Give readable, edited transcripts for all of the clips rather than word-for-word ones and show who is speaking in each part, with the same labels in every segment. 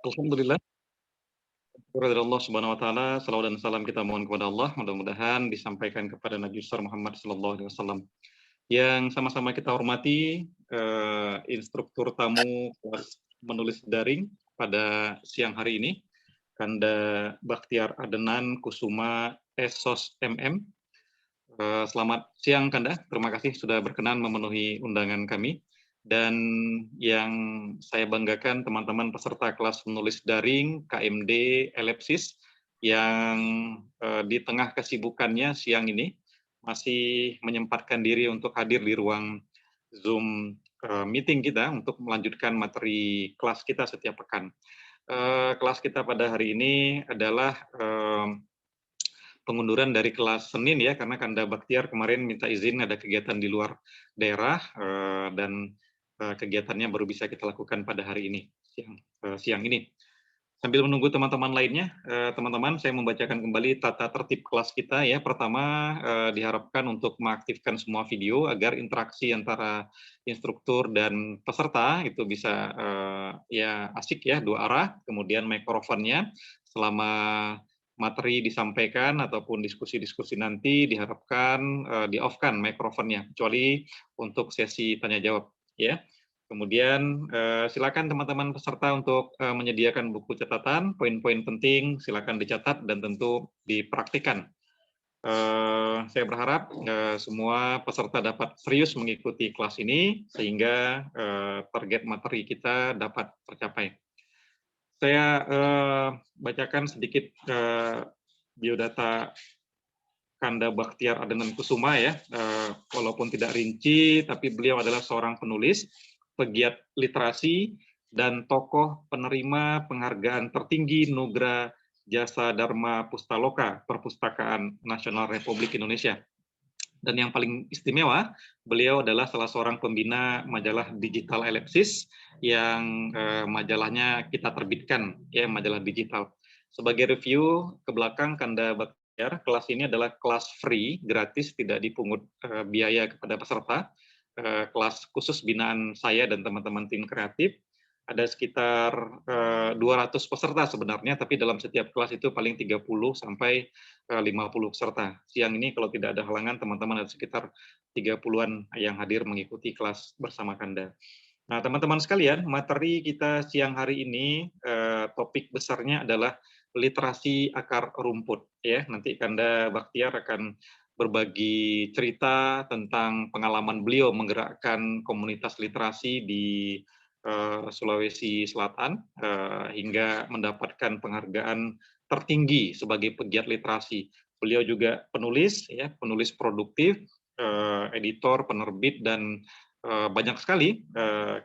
Speaker 1: Alhamdulillah, syukur dari Allah Subhanahu wa taala, selawat dan salam kita mohon kepada Allah, mudah-mudahan disampaikan kepada Nabi besar Muhammad sallallahu alaihi wasallam. Yang sama-sama kita hormati, instruktur tamu kelas menulis daring pada siang hari ini, Kanda Bakhtiar Adenan Kusuma Esos MM. Selamat siang Kanda, terima kasih sudah berkenan memenuhi undangan kami. Dan yang saya banggakan teman-teman peserta kelas menulis daring KMD Elepsis yang di tengah kesibukannya siang ini masih menyempatkan diri untuk hadir di ruang Zoom meeting kita untuk melanjutkan materi kelas kita setiap pekan. Kelas kita pada hari ini adalah pengunduran dari kelas Senin ya, karena Kanda Bakhtiar kemarin minta izin ada kegiatan di luar daerah dan kegiatannya baru bisa kita lakukan pada hari ini, siang ini. Sambil menunggu teman-teman lainnya, teman-teman saya membacakan kembali tata tertib kelas kita ya. Pertama, diharapkan untuk mengaktifkan semua video agar interaksi antara instruktur dan peserta itu bisa ya asik ya, dua arah. Kemudian mikrofonnya selama materi disampaikan ataupun diskusi-diskusi nanti diharapkan di-off-kan mikrofonnya, kecuali untuk sesi tanya jawab ya. Kemudian silakan teman-teman peserta untuk menyediakan buku catatan, poin-poin penting silakan dicatat dan tentu dipraktikkan. Saya berharap semua peserta dapat serius mengikuti kelas ini sehingga target materi kita dapat tercapai. Saya bacakan sedikit biodata Kanda Bakhtiar Adenan Kusuma ya, walaupun tidak rinci, tapi beliau adalah seorang penulis, pegiat literasi, dan tokoh penerima penghargaan tertinggi Nugra Jasa Dharma Pustaloka, Perpustakaan Nasional Republik Indonesia. Dan yang paling istimewa, beliau adalah salah seorang pembina majalah Digital Elepsis yang majalahnya kita terbitkan, ya majalah digital. Sebagai review ke belakang Kanda Bakhtiar, kelas ini adalah kelas free, gratis, tidak dipungut biaya kepada peserta. Kelas khusus binaan saya dan teman-teman tim kreatif. Ada sekitar 200 peserta sebenarnya, tapi dalam setiap kelas itu paling 30 sampai 50 peserta. Siang ini kalau tidak ada halangan, teman-teman ada sekitar 30-an yang hadir mengikuti kelas bersama Kanda. Nah, teman-teman sekalian, materi kita siang hari ini, topik besarnya adalah literasi akar rumput. Ya, nanti Kanda Bakhtiar akan berbagi cerita tentang pengalaman beliau menggerakkan komunitas literasi di Sulawesi Selatan hingga mendapatkan penghargaan tertinggi sebagai pegiat literasi. Beliau juga penulis, ya, penulis produktif, editor, penerbit, dan banyak sekali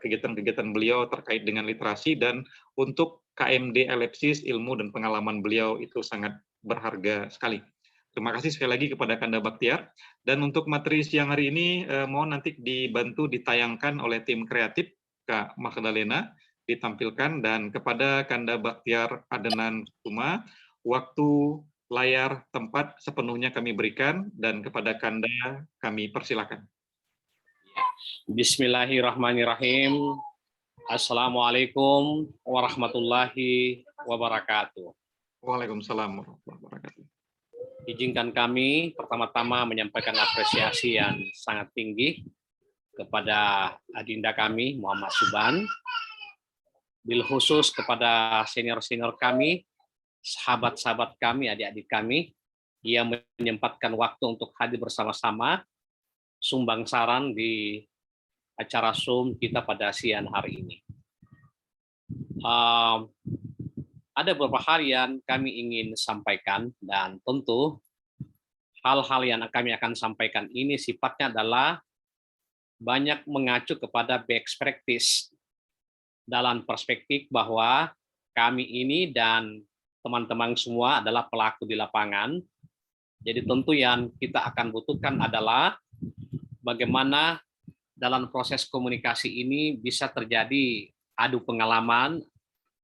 Speaker 1: kegiatan-kegiatan beliau terkait dengan literasi, dan untuk KMD Elepsis, ilmu dan pengalaman beliau itu sangat berharga sekali. Terima kasih sekali lagi kepada Kanda Bakhtiar. Dan untuk materi siang hari ini, mohon nanti dibantu ditayangkan oleh tim kreatif, Kak Magdalena, ditampilkan, dan kepada Kanda Bakhtiar Adenan Kusuma, waktu, layar, tempat sepenuhnya kami berikan, dan kepada Kanda kami persilakan.
Speaker 2: Bismillahirrahmanirrahim. Assalamualaikum warahmatullahi wabarakatuh.
Speaker 1: Waalaikumsalam warahmatullahi wabarakatuh.
Speaker 2: Izinkan kami pertama-tama menyampaikan apresiasi yang sangat tinggi kepada adinda kami, Muhammad Suban, bil khusus kepada senior-senior kami, sahabat-sahabat kami, adik-adik kami, yang menyempatkan waktu untuk hadir bersama-sama, sumbang saran di acara Zoom kita pada siang hari ini. Ada beberapa hal yang kami ingin sampaikan, dan tentu hal-hal yang kami akan sampaikan ini sifatnya adalah banyak mengacu kepada best practice dalam perspektif bahwa kami ini dan teman-teman semua adalah pelaku di lapangan. Jadi tentu yang kita akan butuhkan adalah bagaimana dalam proses komunikasi ini bisa terjadi adu pengalaman,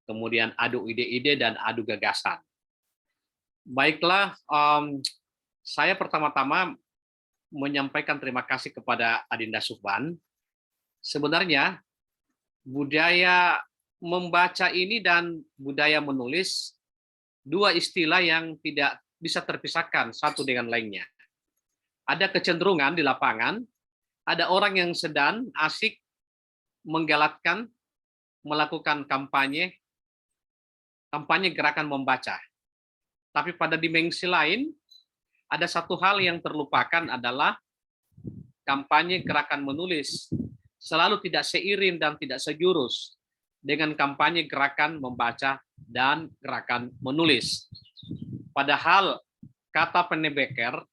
Speaker 2: kemudian adu ide-ide dan adu gagasan. Baiklah, saya pertama-tama menyampaikan terima kasih kepada Adinda Suban. Sebenarnya budaya membaca ini dan budaya menulis dua istilah yang tidak bisa terpisahkan satu dengan lainnya. Ada kecenderungan di lapangan, ada orang yang sedang asik menggalakkan melakukan kampanye gerakan membaca. Tapi pada dimensi lain, ada satu hal yang terlupakan adalah kampanye gerakan menulis selalu tidak seiring dan tidak sejurus dengan kampanye gerakan membaca dan gerakan menulis. Padahal kata Pennebaker,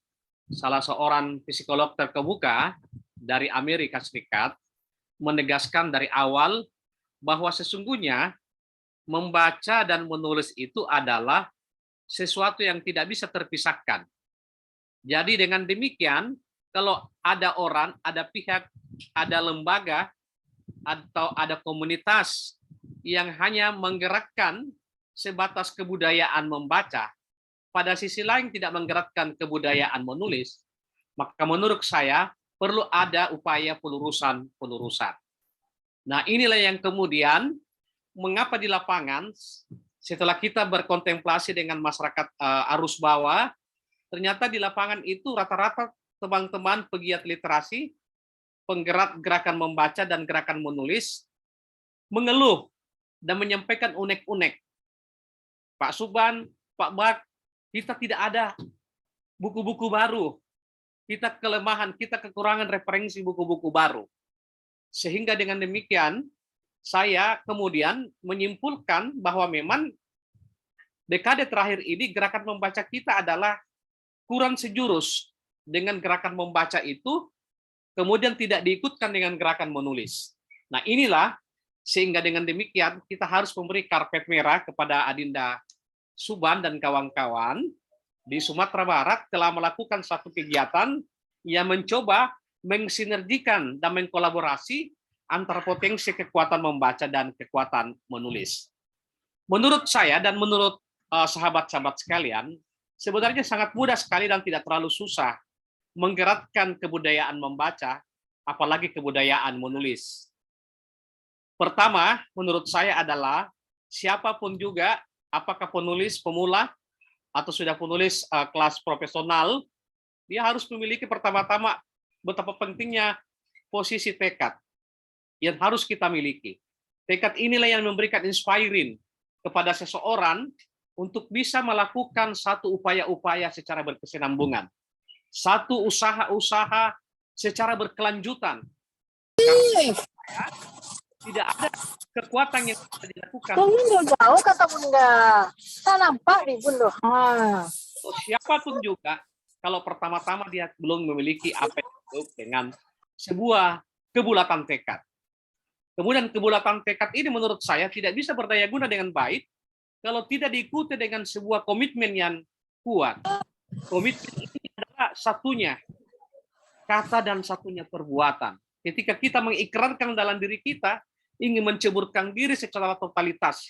Speaker 2: salah seorang psikolog terkemuka dari Amerika Serikat, menegaskan dari awal bahwa sesungguhnya membaca dan menulis itu adalah sesuatu yang tidak bisa terpisahkan. Jadi dengan demikian, kalau ada orang, ada pihak, ada lembaga, atau ada komunitas yang hanya menggerakkan sebatas kebudayaan membaca, pada sisi lain tidak menggerakkan kebudayaan menulis, maka menurut saya perlu ada upaya pelurusan. Nah, inilah yang kemudian mengapa di lapangan setelah kita berkontemplasi dengan masyarakat arus bawah, ternyata di lapangan itu rata-rata teman-teman pegiat literasi, penggerak gerakan membaca dan gerakan menulis mengeluh dan menyampaikan unek-unek. Pak Suban, Pak Bak, kita tidak ada buku-buku baru. Kita kelemahan, kita kekurangan referensi buku-buku baru. Sehingga dengan demikian, saya kemudian menyimpulkan bahwa memang dekade terakhir ini gerakan membaca kita adalah kurang sejurus dengan gerakan membaca itu, kemudian tidak diikutkan dengan gerakan menulis. Nah inilah, sehingga dengan demikian kita harus memberi karpet merah kepada Adinda Suban dan kawan-kawan di Sumatera Barat telah melakukan satu kegiatan yang mencoba mensinergikan dan mengkolaborasi antara potensi kekuatan membaca dan kekuatan menulis. Menurut saya dan menurut sahabat-sahabat sekalian, sebenarnya sangat mudah sekali dan tidak terlalu susah menggerakkan kebudayaan membaca, apalagi kebudayaan menulis. Pertama, menurut saya adalah siapapun juga, apakah penulis pemula atau sudah penulis kelas profesional, dia harus memiliki pertama-tama betapa pentingnya posisi tekad yang harus kita miliki. Tekad inilah yang memberikan inspiring kepada seseorang untuk bisa melakukan satu upaya-upaya secara berkesinambungan. Satu usaha-usaha secara berkelanjutan. Karena tidak ada kekuatan yang bisa dilakukan.
Speaker 3: Bunda jauh kata Bunda. Tak nampak di Bunda.
Speaker 2: Siapapun juga, kalau pertama-tama dia belum memiliki apa yang disebut dengan sebuah kebulatan tekad. Kemudian kebulatan tekad ini menurut saya tidak bisa berdaya guna dengan baik kalau tidak diikuti dengan sebuah komitmen yang kuat. Komitmen ini adalah satunya kata dan satunya perbuatan. Ketika kita mengikrarkan dalam diri kita, ingin menceburkan diri secara totalitas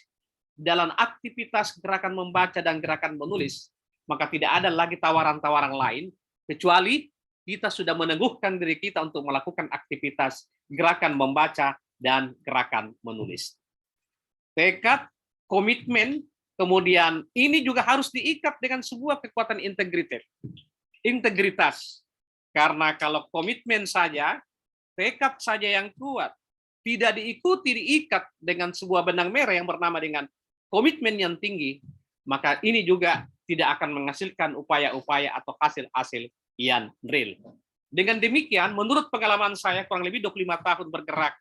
Speaker 2: dalam aktivitas gerakan membaca dan gerakan menulis, maka tidak ada lagi tawaran-tawaran lain, kecuali kita sudah meneguhkan diri kita untuk melakukan aktivitas gerakan membaca dan gerakan menulis. Tekad, komitmen, kemudian ini juga harus diikat dengan sebuah kekuatan integritas. Karena kalau komitmen saja, tekad saja yang kuat, tidak diikuti, diikat dengan sebuah benang merah yang bernama dengan komitmen yang tinggi, maka ini juga tidak akan menghasilkan upaya-upaya atau hasil-hasil yang real. Dengan demikian, menurut pengalaman saya kurang lebih 25 tahun bergerak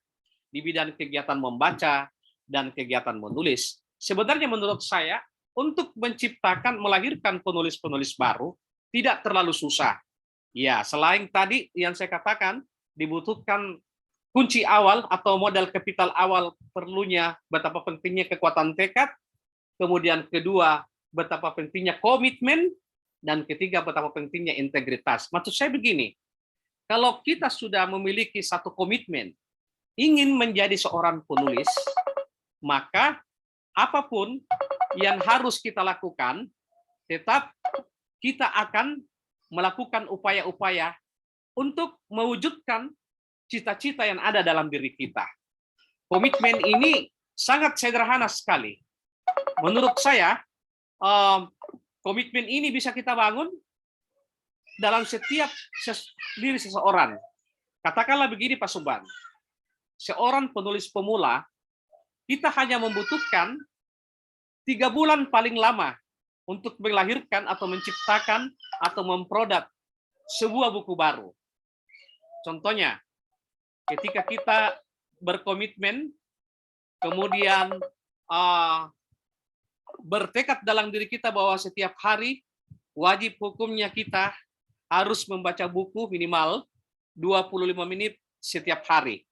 Speaker 2: di bidang kegiatan membaca dan kegiatan menulis, sebenarnya menurut saya untuk menciptakan, melahirkan penulis-penulis baru tidak terlalu susah. Ya, selain tadi yang saya katakan, dibutuhkan kunci awal atau modal kapital awal, perlunya betapa pentingnya kekuatan tekad, kemudian kedua betapa pentingnya komitmen, dan ketiga betapa pentingnya integritas. Maksud saya begini, kalau kita sudah memiliki satu komitmen ingin menjadi seorang penulis, maka apapun yang harus kita lakukan, tetap kita akan melakukan upaya-upaya untuk mewujudkan cita-cita yang ada dalam diri kita. Komitmen ini sangat sederhana sekali. Menurut saya, komitmen ini bisa kita bangun dalam setiap diri seseorang. Katakanlah begini Pak Suban, seorang penulis pemula, kita hanya membutuhkan 3 bulan paling lama untuk melahirkan atau menciptakan atau memproduk sebuah buku baru. Contohnya, ketika kita berkomitmen, kemudian bertekad dalam diri kita bahwa setiap hari wajib hukumnya kita harus membaca buku minimal 25 menit setiap hari.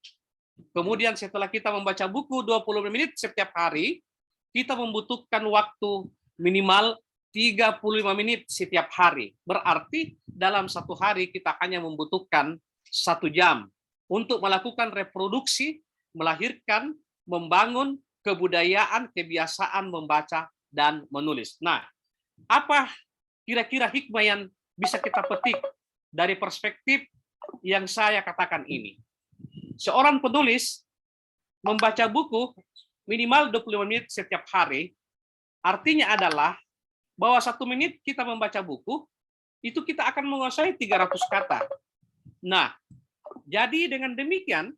Speaker 2: Kemudian setelah kita membaca buku 25 menit setiap hari, kita membutuhkan waktu minimal 35 menit setiap hari. Berarti dalam satu hari kita hanya membutuhkan 1 jam untuk melakukan reproduksi, melahirkan, membangun kebudayaan, kebiasaan membaca dan menulis. Nah, apa kira-kira hikmah yang bisa kita petik dari perspektif yang saya katakan ini? Seorang penulis membaca buku minimal 25 menit setiap hari, artinya adalah bahwa 1 menit kita membaca buku, itu kita akan menguasai 300 kata. Nah, jadi dengan demikian,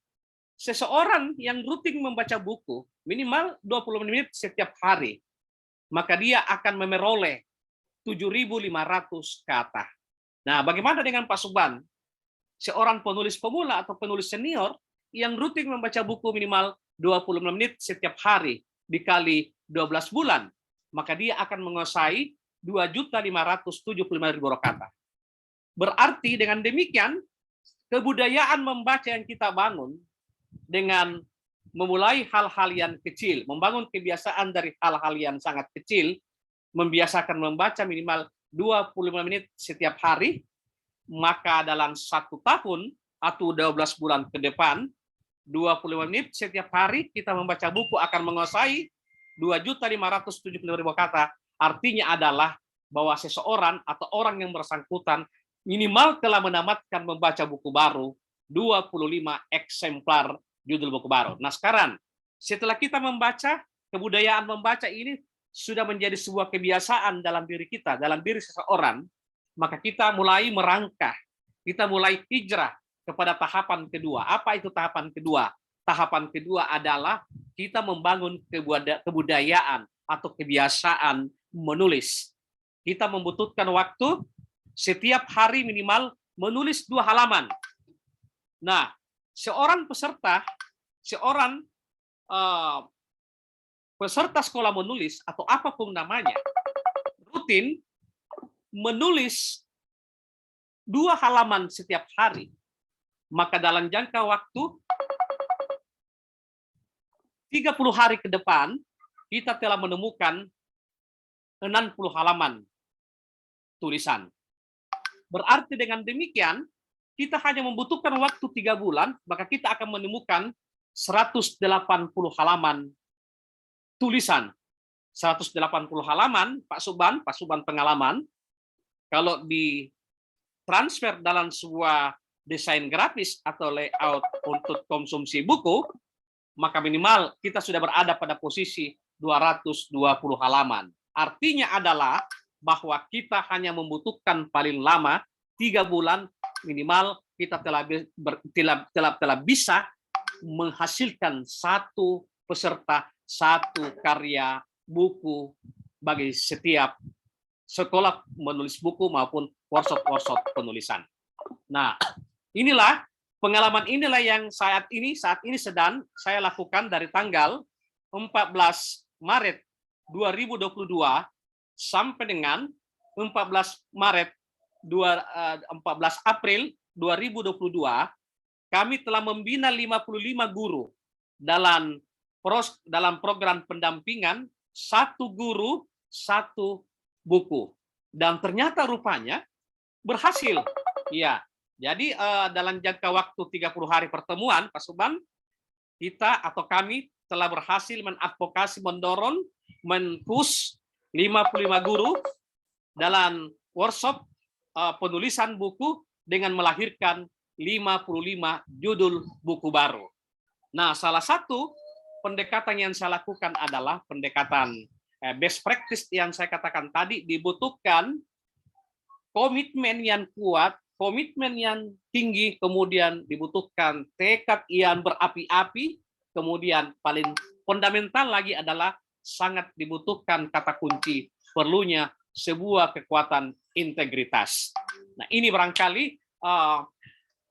Speaker 2: seseorang yang rutin membaca buku minimal 20 menit setiap hari, maka dia akan memperoleh 7.500 kata. Nah, bagaimana dengan Pak Suban? Seorang penulis pemula atau penulis senior yang rutin membaca buku minimal 20 menit setiap hari dikali 12 bulan, maka dia akan menguasai 2.575.000 kata. Berarti dengan demikian, kebudayaan membaca yang kita bangun dengan memulai hal-hal yang kecil, membangun kebiasaan dari hal-hal yang sangat kecil, membiasakan membaca minimal 25 menit setiap hari, maka dalam 1 tahun atau 12 bulan ke depan, 25 menit setiap hari kita membaca buku akan menguasai 2.575.000 kata. Artinya adalah bahwa seseorang atau orang yang bersangkutan minimal telah menamatkan membaca buku baru 25 eksemplar judul buku baru. Nah sekarang, setelah kita membaca, kebudayaan membaca ini sudah menjadi sebuah kebiasaan dalam diri kita, dalam diri seseorang, maka kita mulai merangkah, kita mulai hijrah kepada tahapan kedua. Apa itu tahapan kedua? Tahapan kedua adalah kita membangun kebudayaan atau kebiasaan menulis. Kita membutuhkan waktu setiap hari minimal menulis 2 halaman. Nah, seorang peserta sekolah menulis atau apapun namanya, rutin menulis 2 halaman setiap hari, maka dalam jangka waktu 30 hari ke depan, kita telah menemukan 60 halaman tulisan. Berarti dengan demikian, kita hanya membutuhkan waktu 3 bulan, maka kita akan menemukan 180 halaman tulisan. 180 halaman, Pak Suban pengalaman, kalau di transfer dalam sebuah desain grafis atau layout untuk konsumsi buku, maka minimal kita sudah berada pada posisi 220 halaman. Artinya adalah bahwa kita hanya membutuhkan paling lama 3 bulan minimal kita telah bisa menghasilkan 1 peserta, 1 karya buku bagi setiap sekolah menulis buku maupun workshop penulisan. Nah, pengalaman inilah yang saat ini sedang saya lakukan dari tanggal 14 Maret 2022 sampai dengan 14 April 2022, kami telah membina 55 guru dalam program pendampingan 1 guru 1 buku. Dan ternyata rupanya berhasil. Ya, jadi dalam jangka waktu 30 hari pertemuan, Pak Suban, kita atau kami telah berhasil mengadvokasi, mendorong, men-push 55 guru dalam workshop penulisan buku dengan melahirkan 55 judul buku baru. Nah, salah satu pendekatan yang saya lakukan adalah pendekatan best practice yang saya katakan tadi. Dibutuhkan komitmen yang kuat, komitmen yang tinggi, kemudian dibutuhkan tekad yang berapi-api, kemudian paling fundamental lagi adalah sangat dibutuhkan kata kunci perlunya sebuah kekuatan integritas. Nah, ini barangkali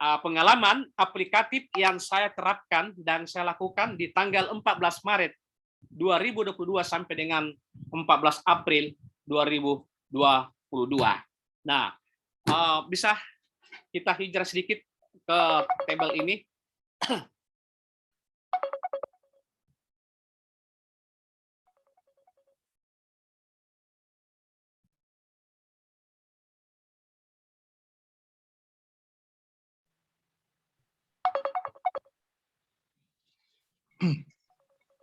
Speaker 2: pengalaman aplikatif yang saya terapkan dan saya lakukan di tanggal 14 Maret 2022 sampai dengan 14 April 2022. Nah, bisa kita hijrah sedikit ke tabel ini.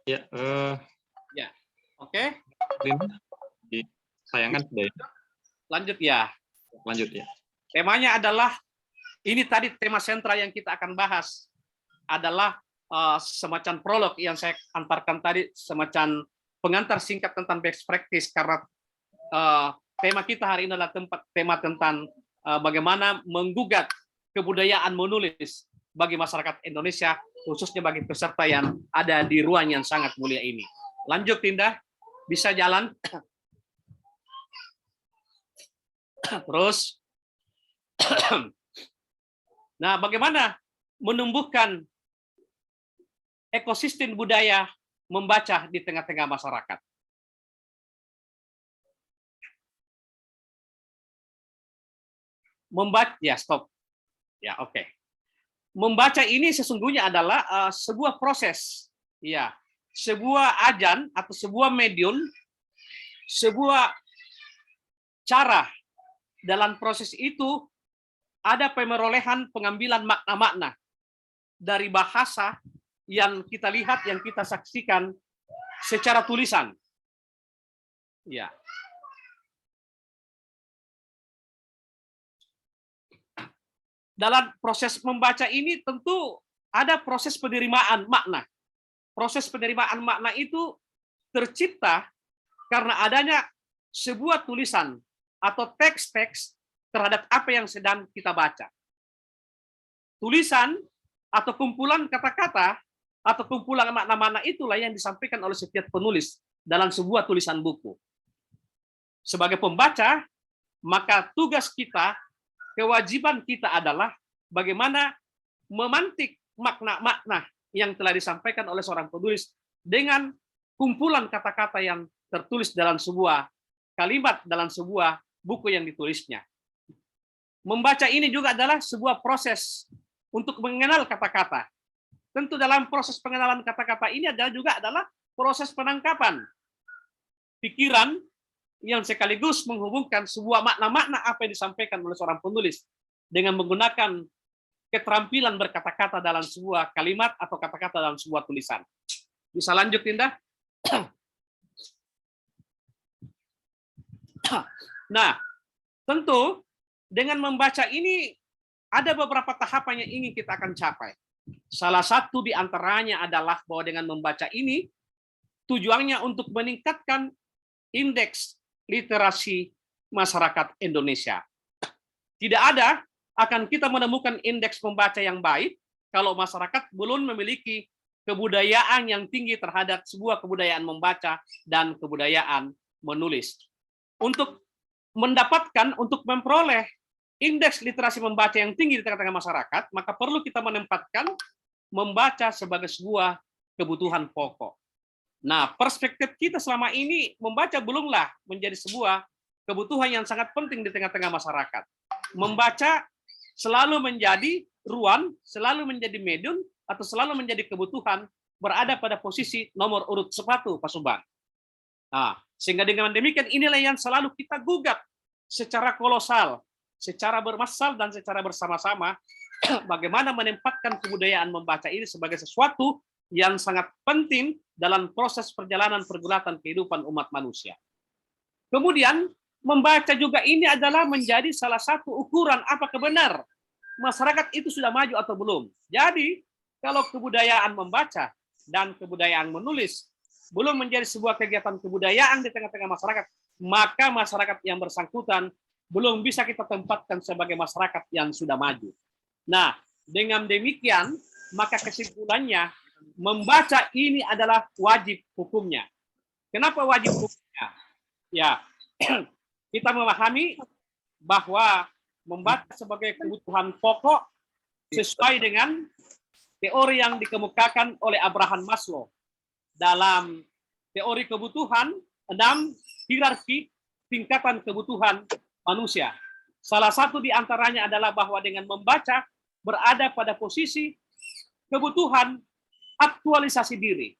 Speaker 1: Ya,
Speaker 2: Ya, oke.
Speaker 1: Sayangkan sudah ya.
Speaker 2: Lanjut ya.
Speaker 1: Lanjut ya.
Speaker 2: Temanya adalah, ini tadi tema sentral yang kita akan bahas adalah semacam prolog yang saya antarkan tadi, semacam pengantar singkat tentang best practice, karena tema kita hari ini adalah tema tentang bagaimana menggugat kebudayaan menulis bagi masyarakat Indonesia, khususnya bagi peserta yang ada di ruang yang sangat mulia ini. Lanjut, Tinda, bisa jalan. Terus, nah, bagaimana menumbuhkan ekosistem budaya membaca di tengah-tengah masyarakat? Membaca, ya stop. Ya, oke. Membaca ini sesungguhnya adalah sebuah proses, ya, sebuah ajan atau sebuah medium, sebuah cara. Dalam proses itu ada pemerolehan pengambilan makna-makna dari bahasa yang kita lihat, yang kita saksikan secara tulisan. Ya. Dalam proses membaca ini tentu ada proses penerimaan makna. Proses penerimaan makna itu tercipta karena adanya sebuah tulisan atau teks-teks terhadap apa yang sedang kita baca. Tulisan atau kumpulan kata-kata atau kumpulan makna-makna itulah yang disampaikan oleh setiap penulis dalam sebuah tulisan buku. Sebagai pembaca, maka tugas kita, kewajiban kita adalah bagaimana memantik makna-makna yang telah disampaikan oleh seorang penulis dengan kumpulan kata-kata yang tertulis dalam sebuah kalimat, dalam sebuah buku yang ditulisnya. Membaca ini juga adalah sebuah proses untuk mengenal kata-kata. Tentu dalam proses pengenalan kata-kata ini adalah proses penangkapan pikiran yang sekaligus menghubungkan sebuah makna-makna apa yang disampaikan oleh seorang penulis dengan menggunakan keterampilan berkata-kata dalam sebuah kalimat atau kata-kata dalam sebuah tulisan. Bisa lanjut, Tinda? Nah, tentu dengan membaca ini ada beberapa tahapan yang ingin kita akan capai. Salah satu di antaranya adalah bahwa dengan membaca ini tujuannya untuk meningkatkan indeks literasi masyarakat Indonesia. Tidak ada akan kita menemukan indeks membaca yang baik kalau masyarakat belum memiliki kebudayaan yang tinggi terhadap sebuah kebudayaan membaca dan kebudayaan menulis. Untuk mendapatkan, untuk memperoleh indeks literasi membaca yang tinggi di tengah-tengah masyarakat, maka perlu kita menempatkan membaca sebagai sebuah kebutuhan pokok. Nah, perspektif kita selama ini membaca belumlah menjadi sebuah kebutuhan yang sangat penting di tengah-tengah masyarakat. Membaca selalu menjadi ruang, selalu menjadi medium, atau selalu menjadi kebutuhan berada pada posisi nomor urut 1, Pak Subang. Nah, sehingga dengan demikian inilah yang selalu kita gugat secara kolosal, secara bermassal dan secara bersama-sama bagaimana menempatkan kebudayaan membaca ini sebagai sesuatu yang sangat penting dalam proses perjalanan pergulatan kehidupan umat manusia. Kemudian membaca juga ini adalah menjadi salah satu ukuran apakah benar masyarakat itu sudah maju atau belum. Jadi kalau kebudayaan membaca dan kebudayaan menulis belum menjadi sebuah kegiatan kebudayaan di tengah-tengah masyarakat, maka masyarakat yang bersangkutan belum bisa kita tempatkan sebagai masyarakat yang sudah maju. Nah, dengan demikian, maka kesimpulannya, membaca ini adalah wajib hukumnya. Kenapa wajib hukumnya? Ya, kita memahami bahwa membaca sebagai kebutuhan pokok sesuai dengan teori yang dikemukakan oleh Abraham Maslow. Dalam teori kebutuhan, 6 hierarki tingkatan kebutuhan manusia. Salah satu di antaranya adalah bahwa dengan membaca berada pada posisi kebutuhan aktualisasi diri.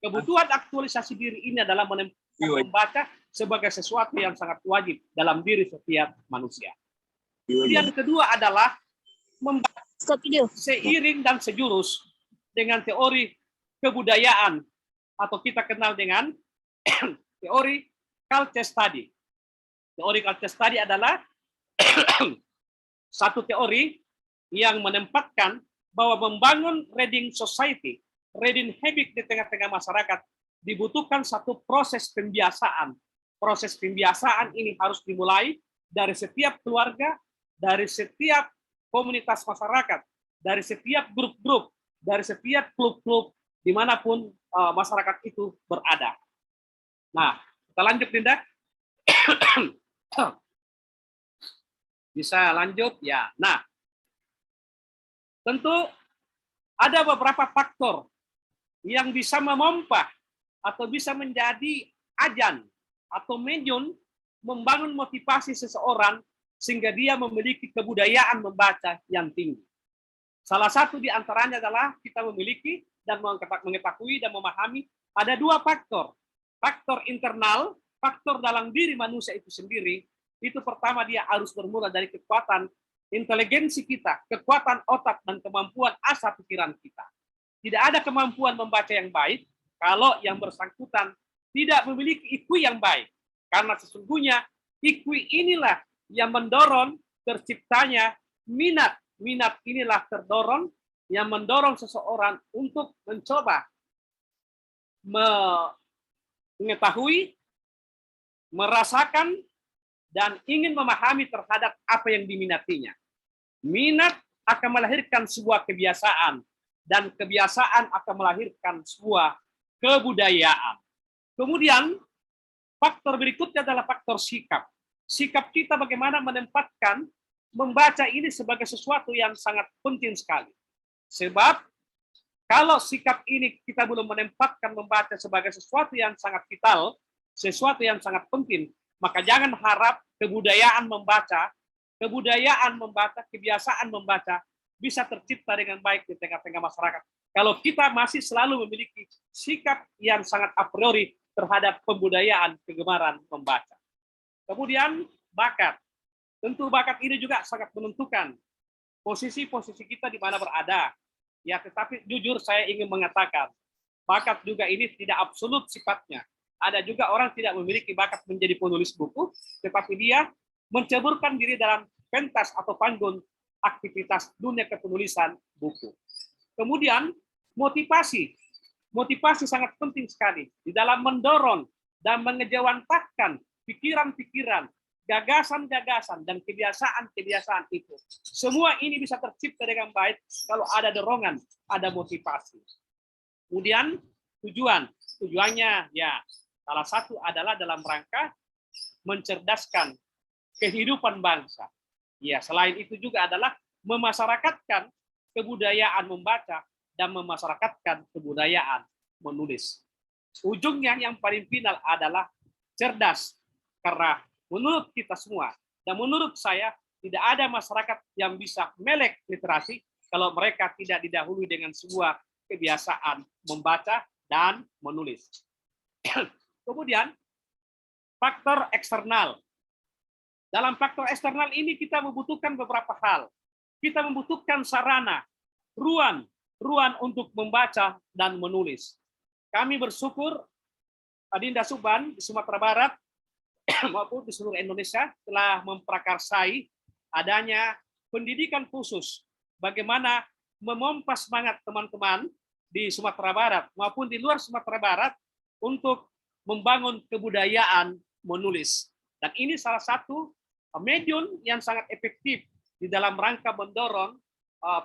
Speaker 2: Kebutuhan aktualisasi diri ini adalah membaca sebagai sesuatu yang sangat wajib dalam diri setiap manusia. Yang kedua adalah membaca seiring dan sejurus dengan teori kebudayaan atau kita kenal dengan teori culture study. Teori culture study adalah satu teori yang menempatkan bahwa membangun reading society, reading habit di tengah-tengah masyarakat dibutuhkan satu proses pembiasaan. Proses pembiasaan ini harus dimulai dari setiap keluarga, dari setiap komunitas masyarakat, dari setiap grup-grup, dari setiap klub-klub, dimanapun masyarakat itu berada. Nah, kita lanjut, Dinda. Bisa lanjut? Ya. Nah, tentu ada beberapa faktor yang bisa memompa atau bisa menjadi ajan atau medium membangun motivasi seseorang sehingga dia memiliki kebudayaan membaca yang tinggi. Salah satu di antaranya adalah kita memiliki dan mengetahui dan memahami ada 2 faktor. Faktor internal, faktor dalam diri manusia itu sendiri. Itu pertama dia harus bermula dari kekuatan inteligensi kita, kekuatan otak dan kemampuan asa pikiran kita. Tidak ada kemampuan membaca yang baik kalau yang bersangkutan tidak memiliki IQ yang baik. Karena sesungguhnya IQ inilah yang mendorong terciptanya minat. Minat inilah terdorong yang mendorong seseorang untuk mencoba mengetahui, merasakan, dan ingin memahami terhadap apa yang diminatinya. Minat akan melahirkan sebuah kebiasaan, dan kebiasaan akan melahirkan sebuah kebudayaan. Kemudian, faktor berikutnya adalah faktor sikap. Sikap kita bagaimana menempatkan membaca ini sebagai sesuatu yang sangat penting sekali. Sebab kalau sikap ini kita belum menempatkan membaca sebagai sesuatu yang sangat vital, sesuatu yang sangat penting, maka jangan harap kebudayaan membaca, kebiasaan membaca bisa tercipta dengan baik di tengah-tengah masyarakat. Kalau kita masih selalu memiliki sikap yang sangat a priori terhadap pembudayaan kegemaran membaca. Kemudian bakat. Tentu bakat ini juga sangat menentukan posisi-posisi kita di mana berada. Ya, tetapi jujur saya ingin mengatakan, bakat juga ini tidak absolut sifatnya. Ada juga orang tidak memiliki bakat menjadi penulis buku, tetapi dia menceburkan diri dalam pentas atau panggung aktivitas dunia kepenulisan buku. Kemudian motivasi. Motivasi sangat penting sekali di dalam mendorong dan mengejawantahkan pikiran-pikiran, gagasan-gagasan, dan kebiasaan-kebiasaan itu. Semua ini bisa tercipta dengan baik kalau ada dorongan, ada motivasi. Kemudian tujuannya ya salah satu adalah dalam rangka mencerdaskan kehidupan bangsa. Ya, selain itu juga adalah memasyarakatkan kebudayaan membaca dan memasyarakatkan kebudayaan menulis. Ujungnya yang paling final adalah cerdas, karena menurut kita semua dan menurut saya tidak ada masyarakat yang bisa melek literasi kalau mereka tidak didahului dengan sebuah kebiasaan membaca dan menulis. Kemudian faktor eksternal. Dalam faktor eksternal ini kita membutuhkan beberapa hal. Kita membutuhkan sarana, ruang untuk membaca dan menulis. Kami bersyukur Adinda Suban di Sumatera Barat maupun di seluruh Indonesia telah memprakarsai adanya pendidikan khusus bagaimana memompa semangat teman-teman di Sumatera Barat maupun di luar Sumatera Barat untuk membangun kebudayaan menulis. Dan ini salah satu medium yang sangat efektif di dalam rangka mendorong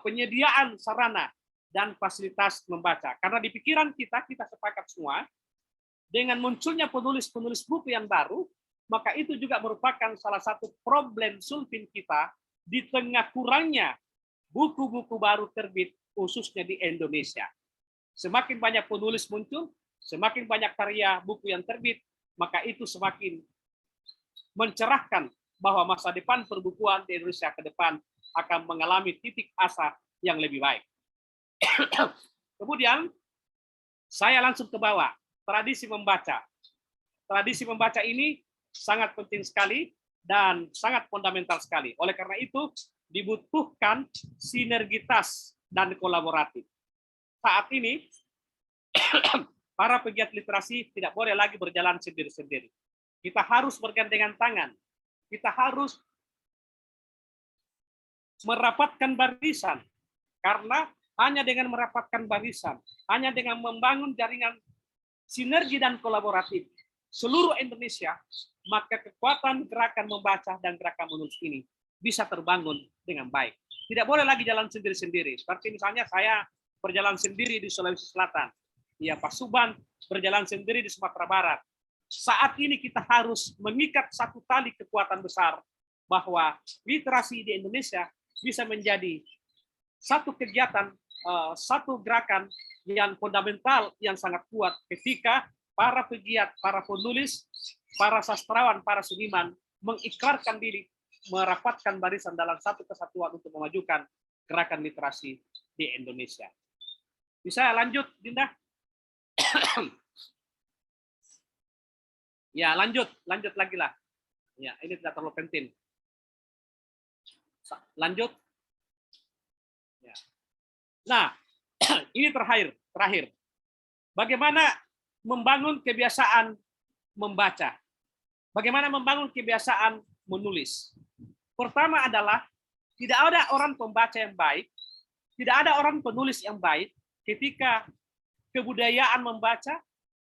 Speaker 2: penyediaan sarana dan fasilitas membaca. Karena di pikiran kita sepakat semua, dengan munculnya penulis-penulis buku yang baru, maka itu juga merupakan salah satu problem solving kita di tengah kurangnya buku-buku baru terbit, khususnya di Indonesia. Semakin banyak penulis muncul, semakin banyak karya buku yang terbit, maka itu semakin mencerahkan bahwa masa depan perbukuan di Indonesia ke depan akan mengalami titik asa yang lebih baik. Kemudian saya langsung ke bawah, tradisi membaca. Tradisi membaca ini sangat penting sekali dan sangat fundamental sekali. Oleh karena itu dibutuhkan sinergitas dan kolaboratif. Saat ini para pegiat literasi tidak boleh lagi berjalan sendiri-sendiri. Kita harus bergandengan tangan. Kita harus merapatkan barisan. Karena hanya dengan merapatkan barisan, hanya dengan membangun jaringan sinergi dan kolaboratif seluruh Indonesia, maka kekuatan gerakan membaca dan gerakan menulis ini bisa terbangun dengan baik. Tidak boleh lagi jalan sendiri-sendiri. Seperti misalnya saya berjalan sendiri di Sulawesi Selatan. Ya, Pak Suban berjalan sendiri di Sumatera Barat. Saat ini kita harus mengikat satu tali kekuatan besar bahwa literasi di Indonesia bisa menjadi satu kegiatan, satu gerakan yang fundamental, yang sangat kuat ketika para pegiat, para penulis, para sastrawan, para seniman mengikrarkan diri, merapatkan barisan dalam satu kesatuan untuk memajukan gerakan literasi di Indonesia. Bisa lanjut, Dinda? Ya, lanjut lagi lah. Ya, ini tidak terlalu penting. Lanjut. Ya. Nah, ini terakhir. Bagaimana membangun kebiasaan membaca? Bagaimana membangun kebiasaan menulis? Pertama adalah tidak ada orang pembaca yang baik, tidak ada orang penulis yang baik ketika kebudayaan membaca,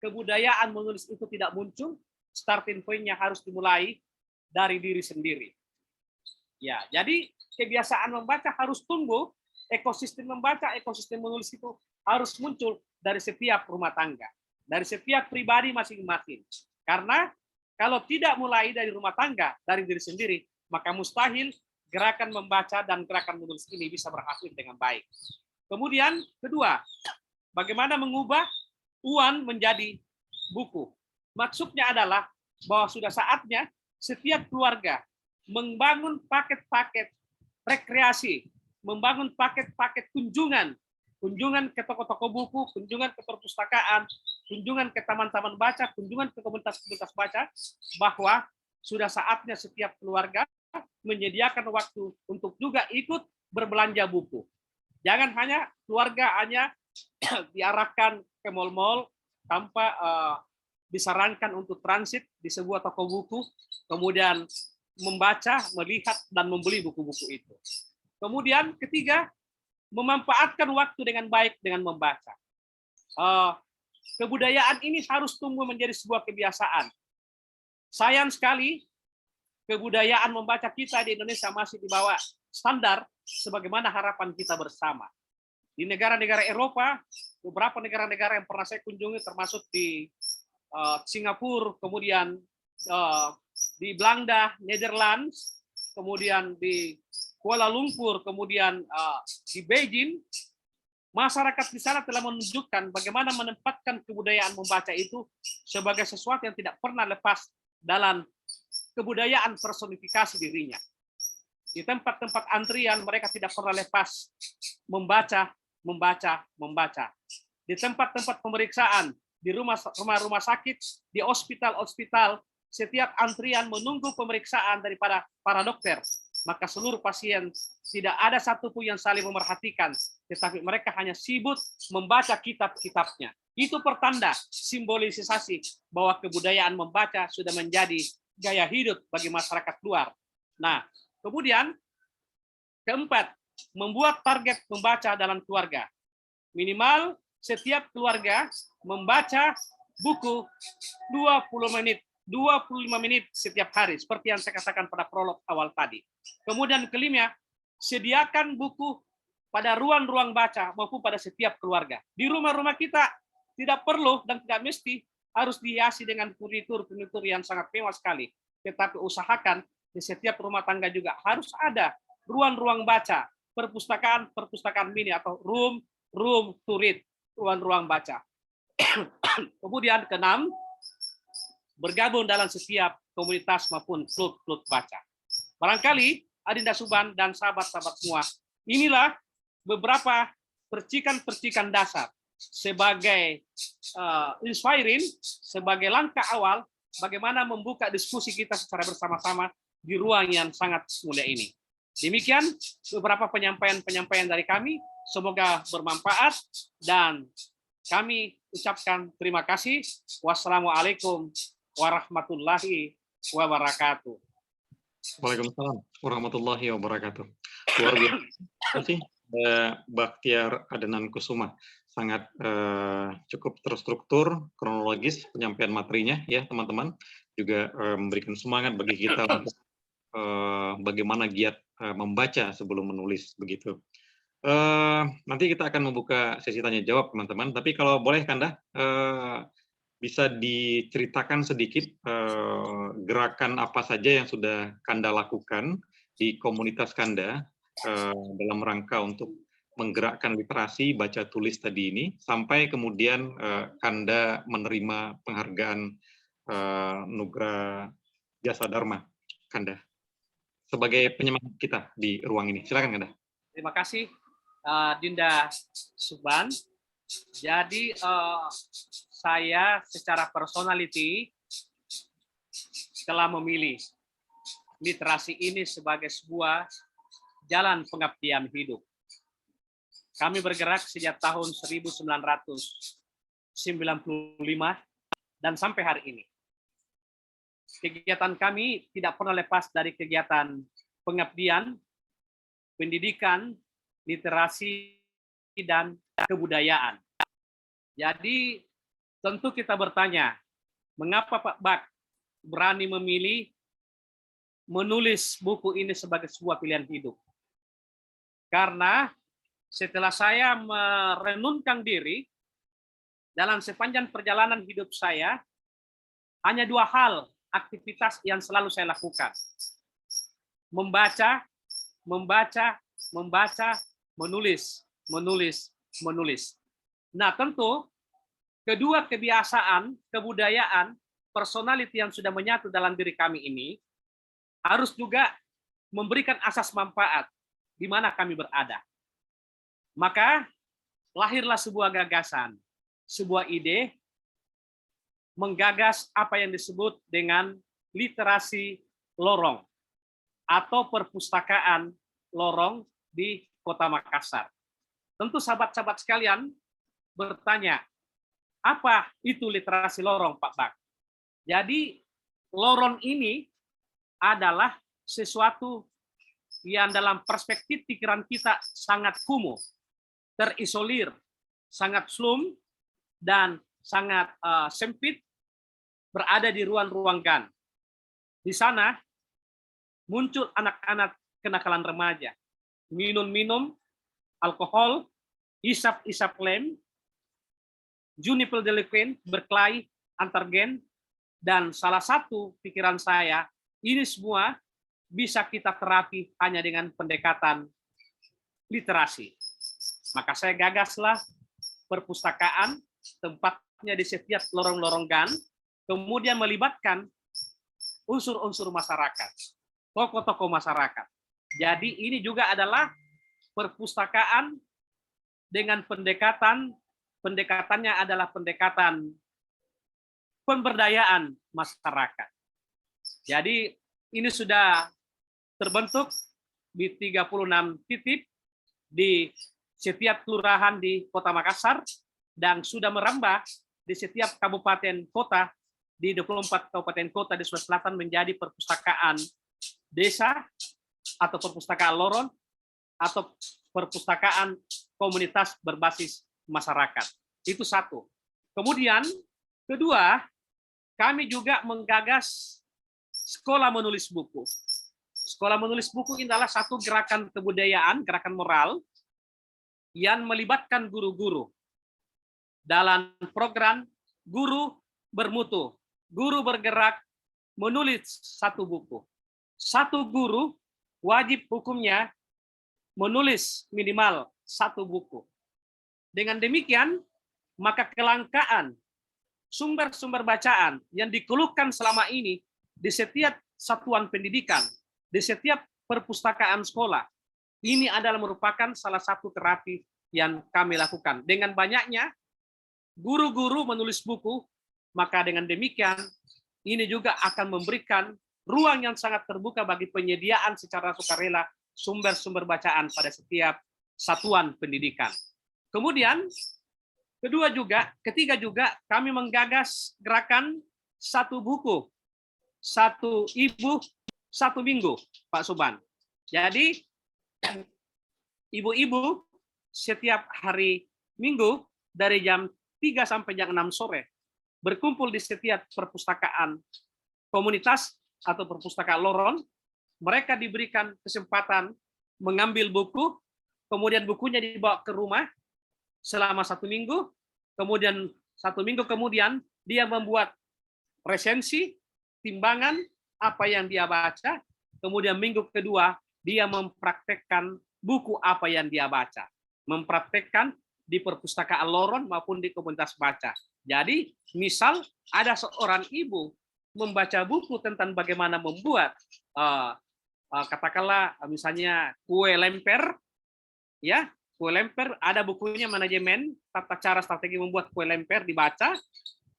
Speaker 2: kebudayaan menulis itu tidak muncul. Starting point-nya harus dimulai dari diri sendiri. Ya, jadi kebiasaan membaca harus tumbuh, ekosistem membaca, ekosistem menulis itu harus muncul dari setiap rumah tangga, dari setiap pribadi masing-masing. Karena kalau tidak mulai dari rumah tangga, dari diri sendiri, maka mustahil gerakan membaca dan gerakan menulis ini bisa berhasil dengan baik. Kemudian kedua, bagaimana mengubah uang menjadi buku. Maksudnya adalah bahwa sudah saatnya setiap keluarga membangun paket-paket rekreasi, membangun paket-paket kunjungan ke toko-toko buku, kunjungan ke perpustakaan, kunjungan ke taman-taman baca, kunjungan ke komunitas-komunitas baca, bahwa sudah saatnya setiap keluarga menyediakan waktu untuk juga ikut berbelanja buku. Jangan hanya keluarga hanya diarahkan ke mal-mal tanpa disarankan untuk transit di sebuah toko buku, kemudian membaca, melihat, dan membeli buku-buku itu. Kemudian ketiga, memanfaatkan waktu dengan baik dengan membaca. Kebudayaan ini harus tumbuh menjadi sebuah kebiasaan. Sayang sekali, kebudayaan membaca kita di Indonesia masih di bawah standar sebagaimana harapan kita bersama. Di negara-negara Eropa, beberapa negara-negara yang pernah saya kunjungi, termasuk di Singapura, kemudian di Belanda, Netherlands, kemudian di Kuala Lumpur, kemudian di Beijing, masyarakat di sana telah menunjukkan bagaimana menempatkan kebudayaan membaca itu sebagai sesuatu yang tidak pernah lepas dalam kebudayaan personifikasi dirinya. Di tempat-tempat antrian mereka tidak pernah lepas membaca. Di tempat-tempat pemeriksaan, di rumah sakit, di ospital, setiap antrian menunggu pemeriksaan daripada para dokter, maka seluruh pasien tidak ada satupun yang saling memerhatikan, tetapi mereka hanya sibuk membaca kitab-kitabnya. Itu pertanda simbolisasi bahwa kebudayaan membaca sudah menjadi gaya hidup bagi masyarakat luar. Nah, kemudian keempat, membuat target membaca dalam keluarga. Minimal setiap keluarga membaca buku 25 menit setiap hari, seperti yang saya katakan pada prolog awal tadi. Kemudian kelima, sediakan buku pada ruang-ruang baca maupun pada setiap keluarga. Di rumah-rumah kita tidak perlu dan tidak mesti harus dihiasi dengan furnitur yang sangat mewah sekali. Tetapi usahakan di setiap rumah tangga juga harus ada ruang-ruang baca, perpustakaan mini atau room to read, ruang-ruang baca. Kemudian keenam, bergabung dalam setiap komunitas maupun klub baca. Barangkali Adinda Suban dan sahabat-sahabat semua, inilah beberapa percikan-percikan dasar sebagai inspiring, sebagai langkah awal bagaimana membuka diskusi kita secara bersama-sama di ruang yang sangat mulia ini. Demikian beberapa penyampaian dari kami, semoga bermanfaat dan kami ucapkan terima kasih. Wassalamualaikum warahmatullahi wabarakatuh.
Speaker 1: Waalaikumsalam warahmatullahi wabarakatuh. Luar biasa. Terima kasih Bakhtiar Adnan Kusuma. Sangat cukup terstruktur, kronologis penyampaian materinya ya teman-teman. Juga memberikan semangat bagi kita untuk bagaimana giat membaca sebelum menulis begitu. Nanti kita akan membuka sesi tanya jawab teman-teman. Tapi kalau boleh Kanda, bisa diceritakan sedikit gerakan apa saja yang sudah Kanda lakukan di komunitas Kanda dalam rangka untuk menggerakkan literasi baca tulis tadi ini sampai kemudian Kanda menerima penghargaan Nugra Jasa Dharma Kanda sebagai penyemangat kita di ruang ini. Silakan Kanda.
Speaker 2: Terima kasih Dinda Suban. Jadi saya secara personality telah memilih literasi ini sebagai sebuah jalan pengabdian hidup. Kami bergerak sejak tahun 1995 dan sampai hari ini. Kegiatan kami tidak pernah lepas dari kegiatan pengabdian, pendidikan, literasi, dan kebudayaan. Jadi tentu kita bertanya, mengapa Pak Bak berani memilih menulis buku ini sebagai sebuah pilihan hidup? Karena setelah saya merenungkan diri dalam sepanjang perjalanan hidup saya, hanya dua hal aktivitas yang selalu saya lakukan. Membaca, menulis. Nah, tentu kedua kebiasaan, kebudayaan, personality yang sudah menyatu dalam diri kami ini harus juga memberikan asas manfaat di mana kami berada. Maka lahirlah sebuah gagasan, sebuah ide menggagas apa yang disebut dengan literasi lorong atau perpustakaan lorong di Kota Makassar. Tentu sahabat-sahabat sekalian bertanya, apa itu literasi lorong, Pak Bak? Jadi lorong ini adalah sesuatu yang dalam perspektif pikiran kita sangat kumuh, terisolir, sangat slum, dan sangat sempit, berada di ruang-ruang gang. Di sana muncul anak-anak kenakalan remaja, minum-minum alkohol, isap-isap lem, juvenile delinquent, berkelahi antar gen, dan salah satu pikiran saya, ini semua bisa kita terapi hanya dengan pendekatan literasi. Maka saya gagaslah perpustakaan, tempatnya di setiap lorong-lorong gang, kemudian melibatkan unsur-unsur masyarakat, tokoh-tokoh masyarakat. Jadi ini juga adalah perpustakaan dengan pendekatannya adalah pendekatan pemberdayaan masyarakat. Jadi ini sudah terbentuk di 36 titik di setiap kelurahan di Kota Makassar dan sudah merambah di setiap kabupaten kota di 24 kabupaten kota di Sulawesi Selatan menjadi perpustakaan desa atau perpustakaan lorong atau perpustakaan komunitas berbasis masyarakat. Itu satu. Kemudian kedua, kami juga menggagas sekolah menulis buku. Sekolah menulis buku ini adalah satu gerakan kebudayaan, gerakan moral yang melibatkan guru-guru dalam program Guru Bermutu. Guru bergerak menulis satu buku. Satu guru wajib hukumnya menulis minimal satu buku. Dengan demikian, maka kelangkaan sumber-sumber bacaan yang dikeluhkan selama ini di setiap satuan pendidikan, di setiap perpustakaan sekolah, ini adalah merupakan salah satu terapi yang kami lakukan. Dengan banyaknya guru-guru menulis buku, maka dengan demikian ini juga akan memberikan ruang yang sangat terbuka bagi penyediaan secara sukarela sumber-sumber bacaan pada setiap satuan pendidikan. Kemudian ketiga juga kami menggagas gerakan satu buku, satu ibu, satu minggu, Pak Suban. Jadi ibu-ibu setiap hari Minggu dari jam 3 sampai jam 6 sore berkumpul di setiap perpustakaan komunitas atau perpustakaan lorong. Mereka diberikan kesempatan mengambil buku, kemudian bukunya dibawa ke rumah selama 1 minggu, kemudian 1 minggu kemudian dia membuat resensi, timbangan apa yang dia baca, kemudian minggu kedua dia mempraktekkan buku apa yang dia baca, mempraktekkan di perpustakaan lorong maupun di komunitas baca. Jadi misal ada seorang ibu membaca buku tentang bagaimana membuat katakanlah misalnya kue lemper, ya. Kue lemper, ada bukunya manajemen tata cara strategi membuat kue lemper, dibaca,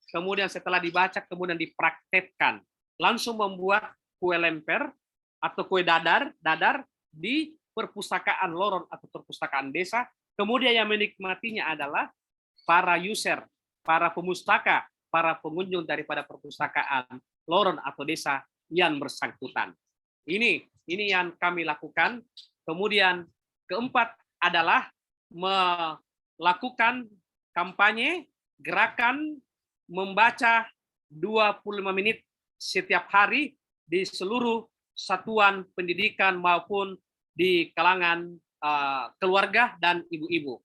Speaker 2: kemudian setelah dibaca kemudian dipraktekkan, langsung membuat kue lemper atau kue dadar di perpustakaan lorong atau perpustakaan desa. Kemudian yang menikmatinya adalah para user, para pemustaka, para pengunjung daripada perpustakaan lorong atau desa yang bersangkutan. Ini yang kami lakukan. Kemudian keempat adalah melakukan kampanye gerakan membaca 25 menit setiap hari di seluruh satuan pendidikan maupun di kalangan keluarga dan ibu-ibu.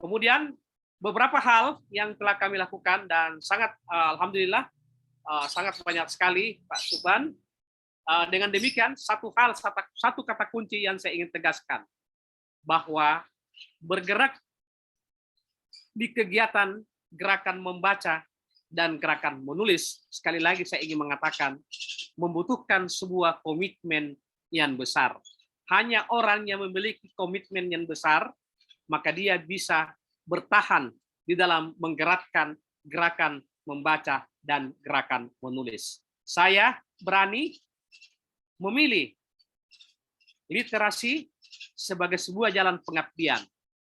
Speaker 2: Kemudian beberapa hal yang telah kami lakukan dan sangat alhamdulillah sangat banyak sekali Pak Suban. Dengan demikian satu kata kunci yang saya ingin tegaskan, bahwa bergerak di kegiatan gerakan membaca dan gerakan menulis, sekali lagi saya ingin mengatakan, membutuhkan sebuah komitmen yang besar. Hanya orang yang memiliki komitmen yang besar, maka dia bisa bertahan di dalam menggerakkan gerakan membaca dan gerakan menulis. Saya berani memilih literasi sebagai sebuah jalan pengabdian.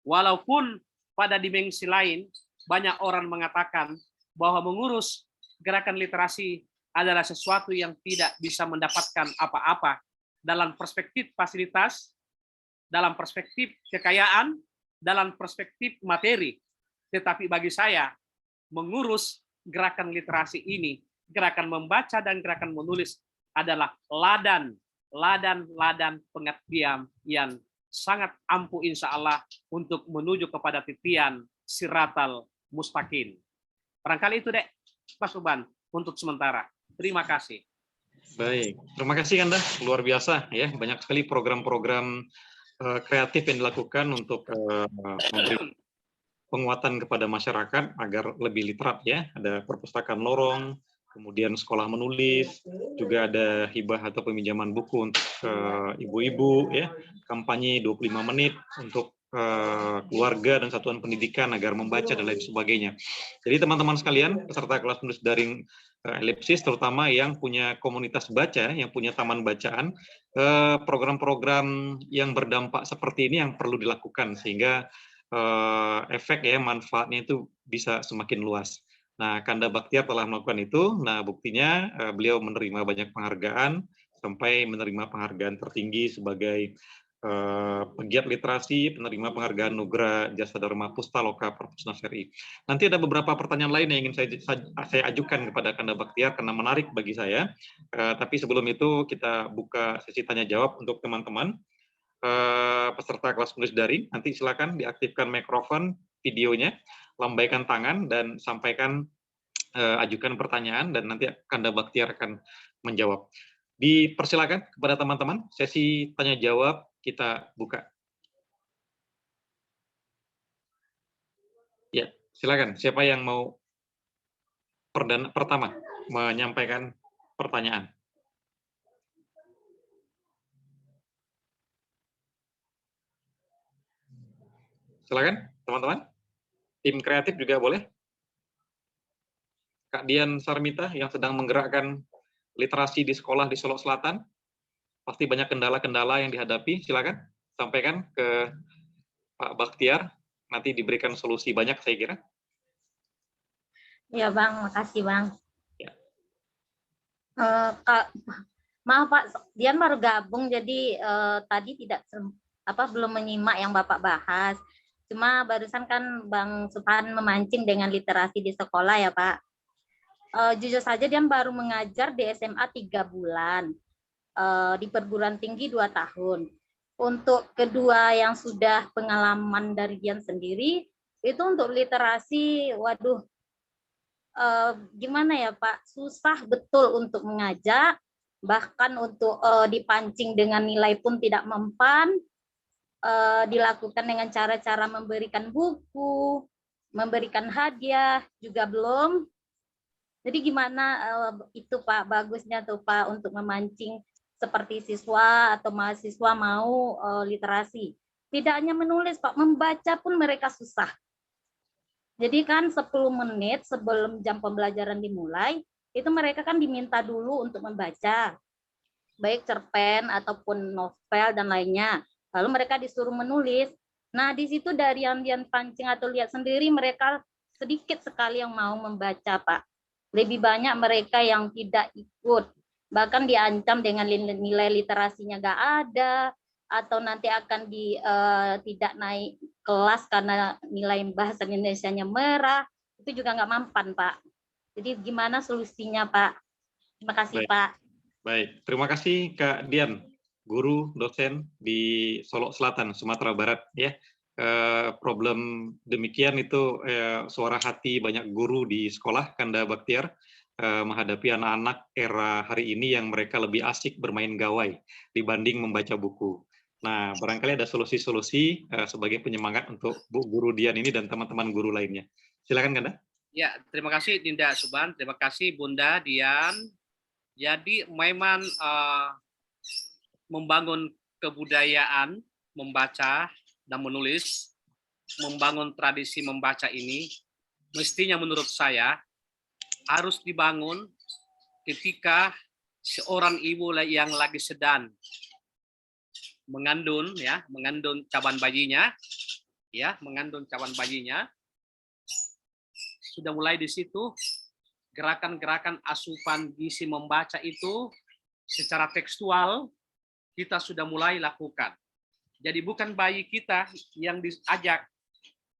Speaker 2: Walaupun pada dimensi lain banyak orang mengatakan bahwa mengurus gerakan literasi adalah sesuatu yang tidak bisa mendapatkan apa-apa dalam perspektif fasilitas, dalam perspektif kekayaan, dalam perspektif materi. Tetapi bagi saya, mengurus gerakan literasi ini, gerakan membaca dan gerakan menulis adalah ladan pengabdian yang sangat ampuh insya Allah untuk menuju kepada titian siratal mustaqim. Barangkali itu dek, Pak Suban, untuk sementara. Terima kasih.
Speaker 1: Baik, terima kasih Anda, luar biasa ya, banyak sekali program-program kreatif yang dilakukan untuk memberi penguatan kepada masyarakat agar lebih literat ya. Ada perpustakaan lorong, kemudian sekolah menulis, juga ada hibah atau peminjaman buku untuk ibu-ibu ya, kampanye 25 menit untuk keluarga dan satuan pendidikan agar membaca dan lain sebagainya. Jadi teman-teman sekalian, peserta kelas menulis daring Ellipsis, terutama yang punya komunitas baca, yang punya taman bacaan, program-program yang berdampak seperti ini yang perlu dilakukan sehingga efek ya manfaatnya itu bisa semakin luas. Nah, Kanda Baktiar telah melakukan itu. Nah, buktinya beliau menerima banyak penghargaan sampai menerima penghargaan tertinggi sebagai pegiat literasi, penerima penghargaan Nugra Jasa Dharma Pustaloka Perpusnas RI. Nanti ada beberapa pertanyaan lain yang ingin saya ajukan kepada Kanda Baktiar karena menarik bagi saya. Tapi sebelum itu kita buka sesi tanya jawab untuk teman-teman peserta kelas menulis daring. Nanti silakan diaktifkan mikrofon, videonya, lambaikan tangan dan sampaikan ajukan pertanyaan dan nanti Kanda Baktiar akan menjawab. Dipersilakan kepada teman-teman, sesi tanya jawab kita buka. Ya, silakan. Siapa yang mau pertama menyampaikan pertanyaan? Silakan, teman-teman. Tim kreatif juga boleh. Kak Dian Sarmita yang sedang menggerakkan literasi di sekolah di Solo Selatan. Pasti banyak kendala-kendala yang dihadapi. Silakan sampaikan ke Pak Baktiar. Nanti diberikan solusi banyak, saya kira.
Speaker 3: Ya Bang, makasih Bang.
Speaker 1: Ya.
Speaker 3: Maaf Pak, Dian baru gabung, jadi tadi belum menyimak yang Bapak bahas. Cuma barusan kan Bang Subhan memancing dengan literasi di sekolah ya Pak. Jujur saja Dian baru mengajar di SMA 3 bulan. Di perguruan tinggi 2 tahun. Untuk kedua yang sudah pengalaman dari Dian sendiri, itu untuk literasi, waduh, gimana ya Pak, susah betul untuk mengajak, bahkan untuk dipancing dengan nilai pun tidak mempan, dilakukan dengan cara-cara memberikan buku, memberikan hadiah, juga belum. Jadi gimana itu Pak, bagusnya tuh Pak untuk memancing seperti siswa atau mahasiswa mau literasi. Tidak hanya menulis Pak, membaca pun mereka susah. Jadi kan 10 menit sebelum jam pembelajaran dimulai, itu mereka kan diminta dulu untuk membaca. Baik cerpen ataupun novel dan lainnya. Lalu mereka disuruh menulis. Nah, di situ dari yang pancing atau lihat sendiri, mereka sedikit sekali yang mau membaca Pak. Lebih banyak mereka yang tidak ikut. Bahkan diancam dengan nilai literasinya nggak ada, atau nanti akan tidak naik kelas karena nilai bahasa Indonesianya merah, itu juga nggak mempan Pak. Jadi gimana solusinya Pak? Terima kasih
Speaker 1: Baik.
Speaker 3: Pak.
Speaker 1: Baik, terima kasih Kak Dian, guru dosen di Solo Selatan, Sumatera Barat. Ya, problem demikian itu suara hati banyak guru di sekolah Kanda Baktiar. Menghadapi anak-anak era hari ini yang mereka lebih asik bermain gawai dibanding membaca buku. Nah, barangkali ada solusi-solusi sebagai penyemangat untuk Bu Guru Dian ini dan teman-teman guru lainnya. Silakan, Kanda.
Speaker 2: Ya, terima kasih Dinda Suban, terima kasih Bunda Dian. Jadi memang membangun kebudayaan membaca dan menulis, membangun tradisi membaca ini, mestinya menurut saya harus dibangun ketika seorang ibu yang lagi sedang mengandung caban bayinya, sudah mulai di situ gerakan-gerakan asupan gizi membaca itu secara tekstual kita sudah mulai lakukan. Jadi bukan bayi kita yang diajak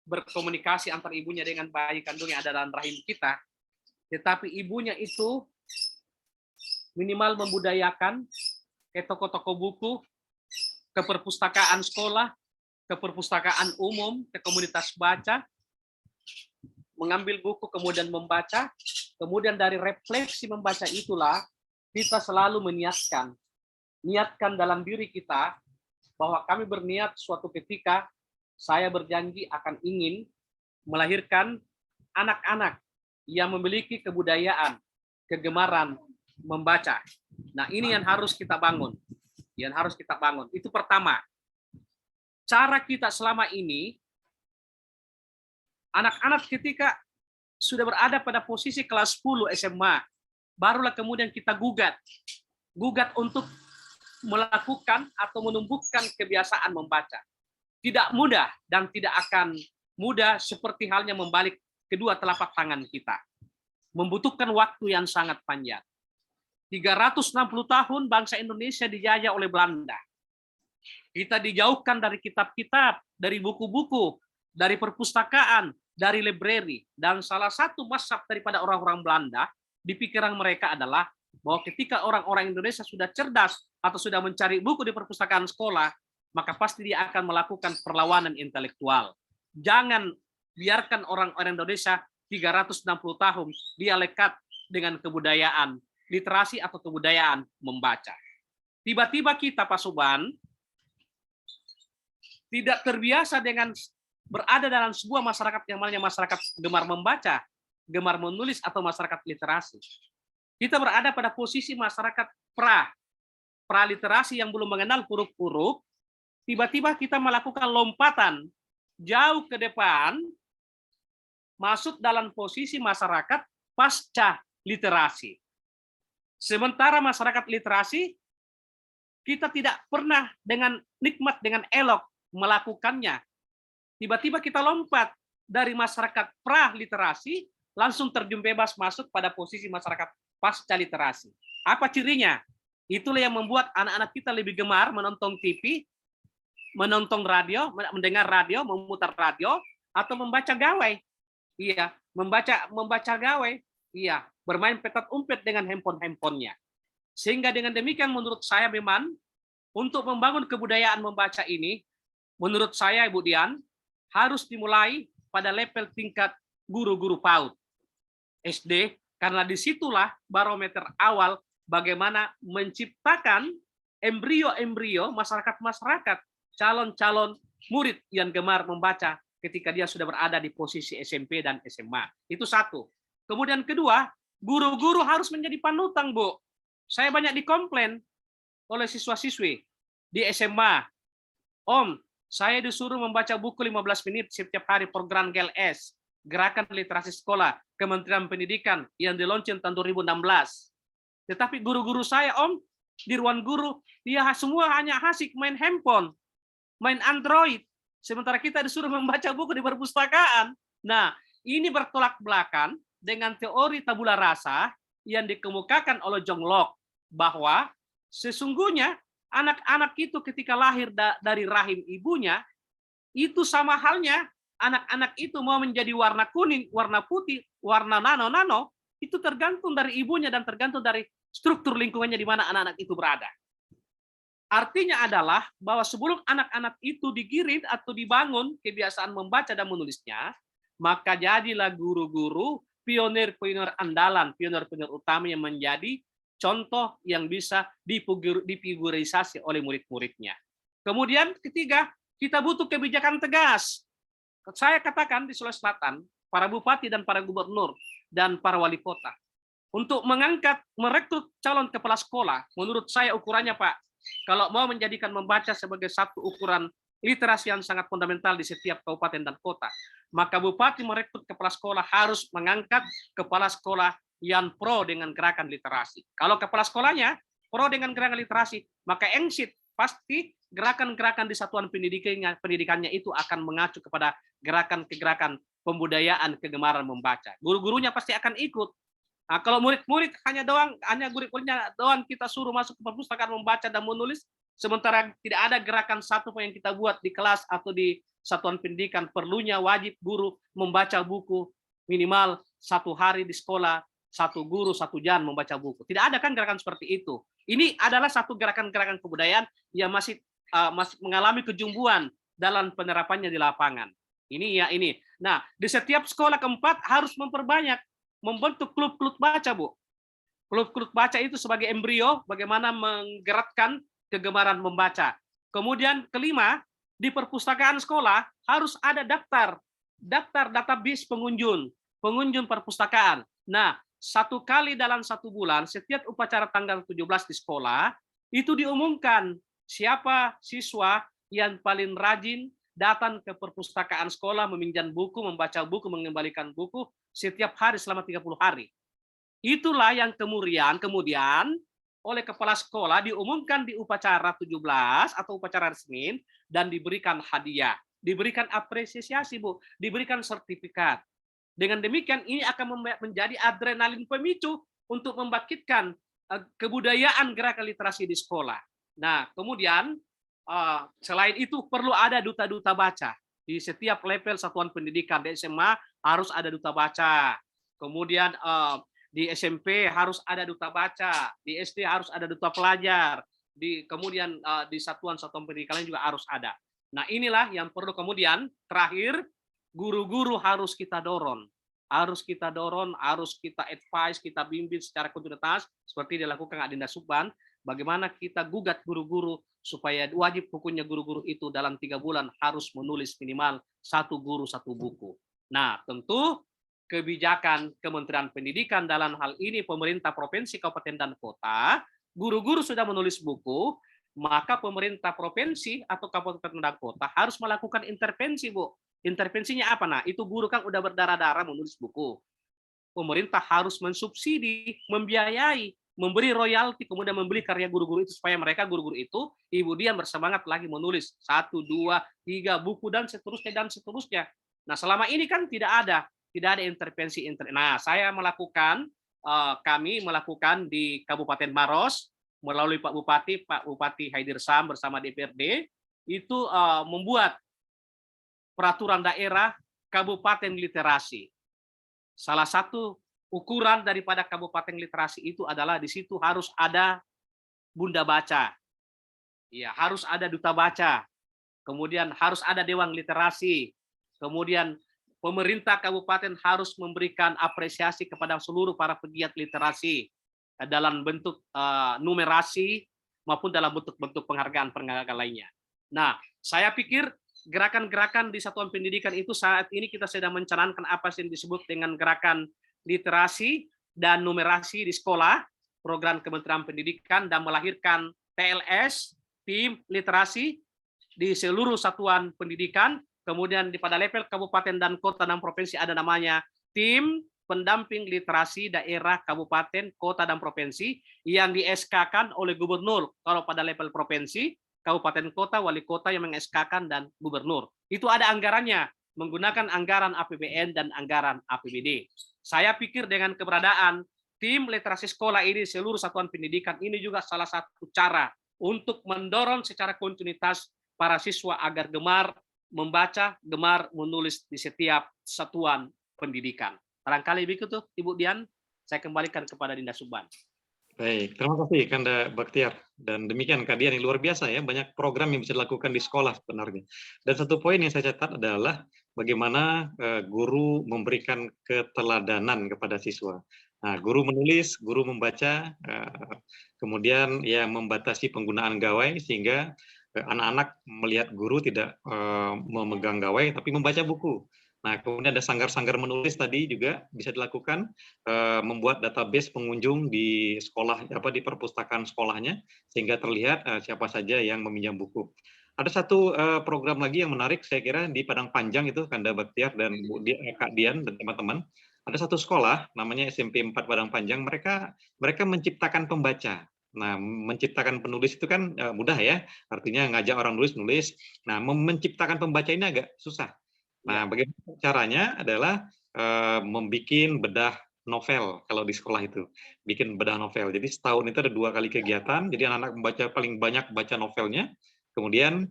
Speaker 2: berkomunikasi antar ibunya dengan bayi kandung yang ada dalam rahim kita, tetapi ibunya itu minimal membudayakan ke toko-toko buku, ke perpustakaan sekolah, ke perpustakaan umum, ke komunitas baca, mengambil buku kemudian membaca, kemudian dari refleksi membaca itulah kita selalu niatkan dalam diri kita bahwa kami berniat suatu ketika saya berjanji akan ingin melahirkan anak-anak yang memiliki kebudayaan, kegemaran membaca. Nah, ini yang harus kita bangun. Itu pertama. Cara kita selama ini, anak-anak ketika sudah berada pada posisi kelas 10 SMA, barulah kemudian kita gugat untuk melakukan atau menumbuhkan kebiasaan membaca. Tidak mudah dan tidak akan mudah seperti halnya membalik kedua telapak tangan kita. Membutuhkan waktu yang sangat panjang. 360 tahun bangsa Indonesia dijajah oleh Belanda. Kita dijauhkan dari kitab-kitab, dari buku-buku, dari perpustakaan, dari library. Dan salah satu mazhab daripada orang-orang Belanda di pikiran mereka adalah bahwa ketika orang-orang Indonesia sudah cerdas atau sudah mencari buku di perpustakaan sekolah, maka pasti dia akan melakukan perlawanan intelektual. Jangan biarkan orang-orang Indonesia 360 tahun dia lekat dengan kebudayaan literasi atau kebudayaan membaca. Tiba-tiba kita, Pak Suban, tidak terbiasa dengan berada dalam sebuah masyarakat yang namanya masyarakat gemar membaca, gemar menulis, atau masyarakat literasi. Kita berada pada posisi masyarakat pra-literasi yang belum mengenal huruf-huruf, tiba-tiba kita melakukan lompatan jauh ke depan, masuk dalam posisi masyarakat pasca literasi. Sementara masyarakat literasi, kita tidak pernah dengan nikmat, dengan elok melakukannya. Tiba-tiba kita lompat dari masyarakat pra-literasi, langsung terjun bebas masuk pada posisi masyarakat pasca literasi. Apa cirinya? Itulah yang membuat anak-anak kita lebih gemar menonton TV, menonton radio, mendengar radio, memutar radio, atau membaca gawai. Iya, membaca gawai. Iya, bermain petak umpet dengan handphone-handphonenya. Sehingga dengan demikian menurut saya memang untuk membangun kebudayaan membaca ini, menurut saya Ibu Dian, harus dimulai pada level tingkat guru-guru PAUD, SD, karena disitulah barometer awal bagaimana menciptakan embrio-embrio masyarakat-masyarakat, calon-calon murid yang gemar membaca ketika dia sudah berada di posisi SMP dan SMA. Itu satu. Kemudian kedua, guru-guru harus menjadi panutan, Bu. Saya banyak dikomplain oleh siswa-siswi di SMA. Om, saya disuruh membaca buku 15 menit setiap hari program GLS, Gerakan Literasi Sekolah, Kementerian Pendidikan yang diluncurkan tahun 2016. Tetapi guru-guru saya, Om, di ruang guru, dia semua hanya asik main handphone, main Android. Sementara kita disuruh membaca buku di perpustakaan. Nah, ini bertolak belakang dengan teori tabula rasa yang dikemukakan oleh John Locke, bahwa sesungguhnya anak-anak itu ketika lahir dari rahim ibunya, itu sama halnya anak-anak itu mau menjadi warna kuning, warna putih, warna nano-nano, itu tergantung dari ibunya dan tergantung dari struktur lingkungannya di mana anak-anak itu berada. Artinya adalah bahwa sebelum anak-anak itu digiring atau dibangun kebiasaan membaca dan menulisnya, maka jadilah guru-guru pionir-pionir andalan, pionir-pionir utama yang menjadi contoh yang bisa difigurisasi oleh murid-muridnya. Kemudian ketiga, kita butuh kebijakan tegas. Saya katakan di Sulawesi Selatan, para bupati dan para gubernur dan para wali kota, untuk mengangkat, merekrut calon kepala sekolah, menurut saya ukurannya, Pak, kalau mau menjadikan membaca sebagai satu ukuran literasi yang sangat fundamental di setiap kabupaten dan kota, maka bupati merekrut kepala sekolah harus mengangkat kepala sekolah yang pro dengan gerakan literasi. Kalau kepala sekolahnya pro dengan gerakan literasi, maka exit pasti gerakan-gerakan di satuan pendidikannya itu akan mengacu kepada gerakan-gerakan pembudayaan kegemaran membaca. Guru-gurunya pasti akan ikut. Nah, kalau murid-murid hanya murid-muridnya doang kita suruh masuk ke perpustakaan membaca dan menulis, sementara tidak ada gerakan satu yang kita buat di kelas atau di satuan pendidikan, perlunya wajib guru membaca buku minimal 1 hari di sekolah, 1 guru 1 jam membaca buku. Tidak ada kan gerakan seperti itu. Ini adalah satu gerakan-gerakan kebudayaan yang masih mengalami kejumbuan dalam penerapannya di lapangan. Ini. Nah, di setiap sekolah keempat harus membentuk klub-klub baca, Bu. Klub-klub baca itu sebagai embrio bagaimana menggerakkan kegemaran membaca. Kemudian kelima, di perpustakaan sekolah harus ada daftar database pengunjung perpustakaan. Nah, 1 kali dalam 1 bulan, setiap upacara tanggal 17 di sekolah, itu diumumkan siapa siswa yang paling rajin datang ke perpustakaan sekolah, meminjam buku, membaca buku, mengembalikan buku setiap hari selama 30 hari. Itulah yang kemudian oleh kepala sekolah diumumkan di upacara 17 atau upacara resmi dan diberikan hadiah, diberikan apresiasi, Bu, diberikan sertifikat. Dengan demikian ini akan menjadi adrenalin pemicu untuk membangkitkan kebudayaan gerakan literasi di sekolah. Nah, kemudian selain itu perlu ada duta-duta baca. Di setiap level satuan pendidikan, di SMA harus ada duta baca. Kemudian di SMP harus ada duta baca, di SD harus ada duta pelajar, kemudian di satuan-satuan pendidikan lain juga harus ada. Nah, inilah yang perlu kemudian terakhir guru-guru harus kita dorong. Harus kita dorong, harus kita advise, kita bimbing secara kontinuitas seperti dilakukan Adinda Subban. Bagaimana kita gugat guru-guru supaya wajib hukumnya guru-guru itu dalam 3 bulan harus menulis minimal 1 guru 1 buku. Nah, tentu kebijakan Kementerian Pendidikan dalam hal ini pemerintah provinsi, kabupaten, dan kota, guru-guru sudah menulis buku, maka pemerintah provinsi atau kabupaten dan kota harus melakukan intervensi, Bu. Intervensinya apa? Nah, itu guru kan udah berdarah-darah menulis buku. Pemerintah harus mensubsidi, membiayai, memberi royalti, kemudian membeli karya guru-guru itu supaya mereka guru-guru itu Ibu Dian bersemangat lagi menulis 1, 2, 3 buku dan seterusnya dan seterusnya. Nah, selama ini kan tidak ada intervensi. Nah, kami melakukan di Kabupaten Maros melalui Pak Bupati Haidir Sam bersama DPRD itu membuat peraturan daerah kabupaten literasi. Salah satu ukuran daripada kabupaten literasi itu adalah di situ harus ada bunda baca. Ya, harus ada duta baca. Kemudian harus ada dewan literasi. Kemudian pemerintah kabupaten harus memberikan apresiasi kepada seluruh para pegiat literasi dalam bentuk numerasi maupun dalam bentuk penghargaan lainnya. Nah, saya pikir gerakan-gerakan di satuan pendidikan itu saat ini kita sedang mencanangkan apa yang disebut dengan gerakan literasi dan numerasi di sekolah, program Kementerian Pendidikan, dan melahirkan TLS, tim literasi di seluruh satuan pendidikan. Kemudian pada level kabupaten dan kota dan provinsi ada namanya tim pendamping literasi daerah kabupaten, kota, dan provinsi yang di-SK-kan oleh gubernur. Kalau pada level provinsi, kabupaten kota, wali kota yang meng-SK-kan dan gubernur. Itu ada anggarannya, menggunakan anggaran APBN dan anggaran APBD. Saya pikir dengan keberadaan tim literasi sekolah ini seluruh satuan pendidikan ini juga salah satu cara untuk mendorong secara kontinuitas para siswa agar gemar membaca, gemar menulis di setiap satuan pendidikan. Barangkali begitu, Ibu Dian. Saya kembalikan kepada Dinda Subban.
Speaker 1: Baik, terima kasih Kanda Baktiar. Dan demikian Kak Dian, yang luar biasa ya, banyak program yang bisa dilakukan di sekolah sebenarnya. Dan satu poin yang saya catat adalah bagaimana guru memberikan keteladanan kepada siswa. Nah, guru menulis, guru membaca, kemudian ya membatasi penggunaan gawai sehingga anak-anak melihat guru tidak memegang gawai tapi membaca buku. Nah, kemudian ada sanggar-sanggar menulis tadi juga bisa dilakukan, membuat database pengunjung di sekolah, di perpustakaan sekolahnya, sehingga terlihat siapa saja yang meminjam buku. Ada satu program lagi yang menarik, saya kira di Padang Panjang itu, Kanda Baktiar dan Kak Dian dan teman-teman. Ada satu sekolah, namanya SMP 4 Padang Panjang, mereka menciptakan pembaca. Nah, menciptakan penulis itu kan mudah ya, artinya ngajak orang nulis. Nah, menciptakan pembaca ini agak susah. Nah, bagaimana caranya adalah membuat bedah novel kalau di sekolah itu, bikin bedah novel. Jadi setahun itu ada 2 kali kegiatan. Jadi anak-anak membaca paling banyak baca novelnya. Kemudian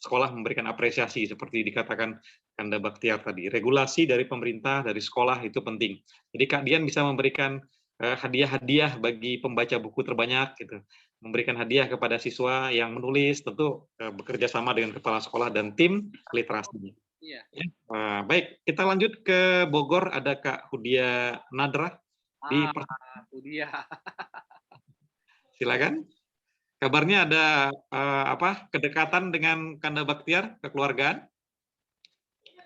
Speaker 1: sekolah memberikan apresiasi seperti dikatakan Kanda Baktiar tadi. Regulasi dari pemerintah, dari sekolah itu penting. Jadi Kak Dian bisa memberikan hadiah-hadiah bagi pembaca buku terbanyak gitu. Memberikan hadiah kepada siswa yang menulis, tentu bekerja sama dengan kepala sekolah dan tim literasinya.
Speaker 2: Iya.
Speaker 1: Baik, kita lanjut ke Bogor, ada Kak Hudia Nadra.
Speaker 2: Hudia.
Speaker 1: Silakan. Kabarnya ada kedekatan dengan Kanda Baktiar, kekeluargaan?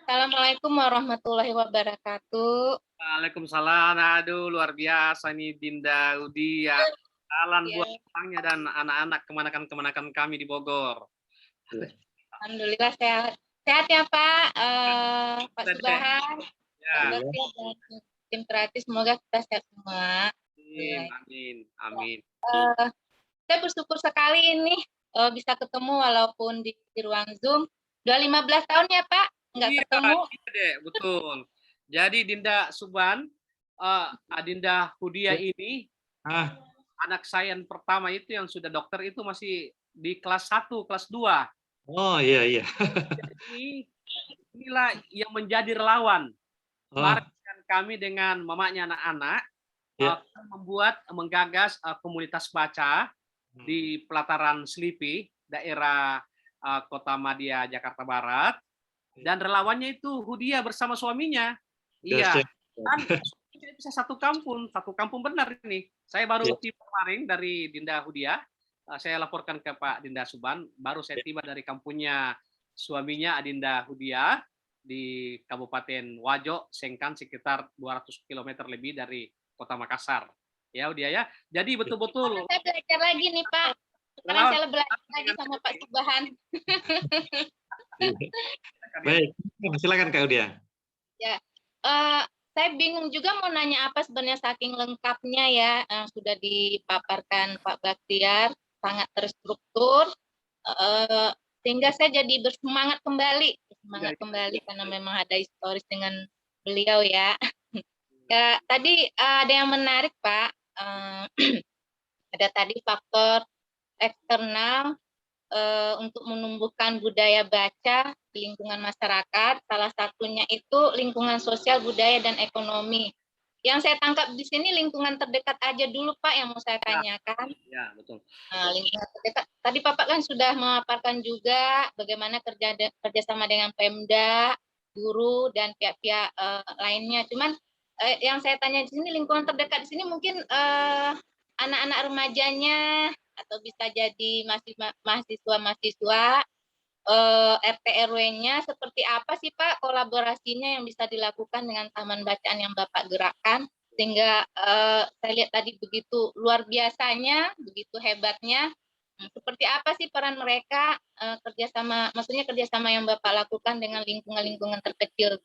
Speaker 4: Assalamualaikum warahmatullahi wabarakatuh.
Speaker 2: Waalaikumsalam. Aduh, luar biasa nih Dinda Hudia. Salam buat orangnya dan anak-anak kemenakan kami di Bogor.
Speaker 4: Alhamdulillah sehat. Sehat ya Pak, Pak Subahan.
Speaker 2: Ya.
Speaker 4: Tim kreatif semoga kita sehat semua.
Speaker 2: Amin.
Speaker 4: Saya bersyukur sekali ini bisa ketemu walaupun di ruang Zoom. Udah 15 tahun ya Pak, nggak ketemu.
Speaker 2: Iya, betul. Jadi Dinda Subban, Adinda Hudia ini anak saya yang pertama itu yang sudah dokter itu masih di kelas 1, kelas 2.
Speaker 1: Oh, iya iya.
Speaker 2: Inilah yang menjadi relawan.
Speaker 1: Oh,
Speaker 2: Kemarin kami dengan mamanya anak-anak
Speaker 1: ya.
Speaker 2: menggagas komunitas baca di pelataran Selipi, daerah Kota Madia, Jakarta Barat. Dan relawannya itu Hudia bersama suaminya. Iya.
Speaker 1: Dahsyat.
Speaker 2: Dan bisa satu kampung benar ini. Saya baru
Speaker 1: Ya.
Speaker 2: tiba kemarin dari Dinda Hudia. Saya laporkan ke Pak Dinda Suban. Baru saya tiba dari kampungnya suaminya Adinda Hudia di Kabupaten Wajo, Sengkan, sekitar 200 km lebih dari Kota Makassar. Ya, Hudia ya. Jadi betul-betul.
Speaker 4: Saya belajar lagi nih Pak. Sekarang saya belajar lagi sama Pak Subahan.
Speaker 1: Baik, silakan Kak Udia.
Speaker 4: Ya, saya bingung juga mau nanya apa sebenarnya saking lengkapnya ya, sudah dipaparkan Pak Baktiar, sangat terstruktur, sehingga saya jadi bersemangat kembali karena memang ada historis dengan beliau ya. Ya, tadi ada yang menarik Pak, ada tadi faktor eksternal untuk menumbuhkan budaya baca di lingkungan masyarakat, salah satunya itu lingkungan sosial, budaya, dan ekonomi. Yang saya tangkap di sini lingkungan terdekat aja dulu Pak yang mau saya tanyakan.
Speaker 2: Ya, betul.
Speaker 4: Nah, lingkungan terdekat. Tadi Bapak kan sudah memaparkan juga bagaimana kerjasama dengan Pemda, guru, dan pihak-pihak lainnya. Cuman yang saya tanya di sini lingkungan terdekat di sini mungkin anak-anak remajanya atau bisa jadi mahasiswa-mahasiswa, RT RW-nya seperti apa sih Pak kolaborasinya yang bisa dilakukan dengan taman bacaan yang Bapak gerakkan, sehingga saya lihat tadi begitu luar biasanya, begitu hebatnya. Seperti apa sih peran mereka kerjasama, maksudnya kerjasama yang Bapak lakukan dengan lingkungan-lingkungan terkecil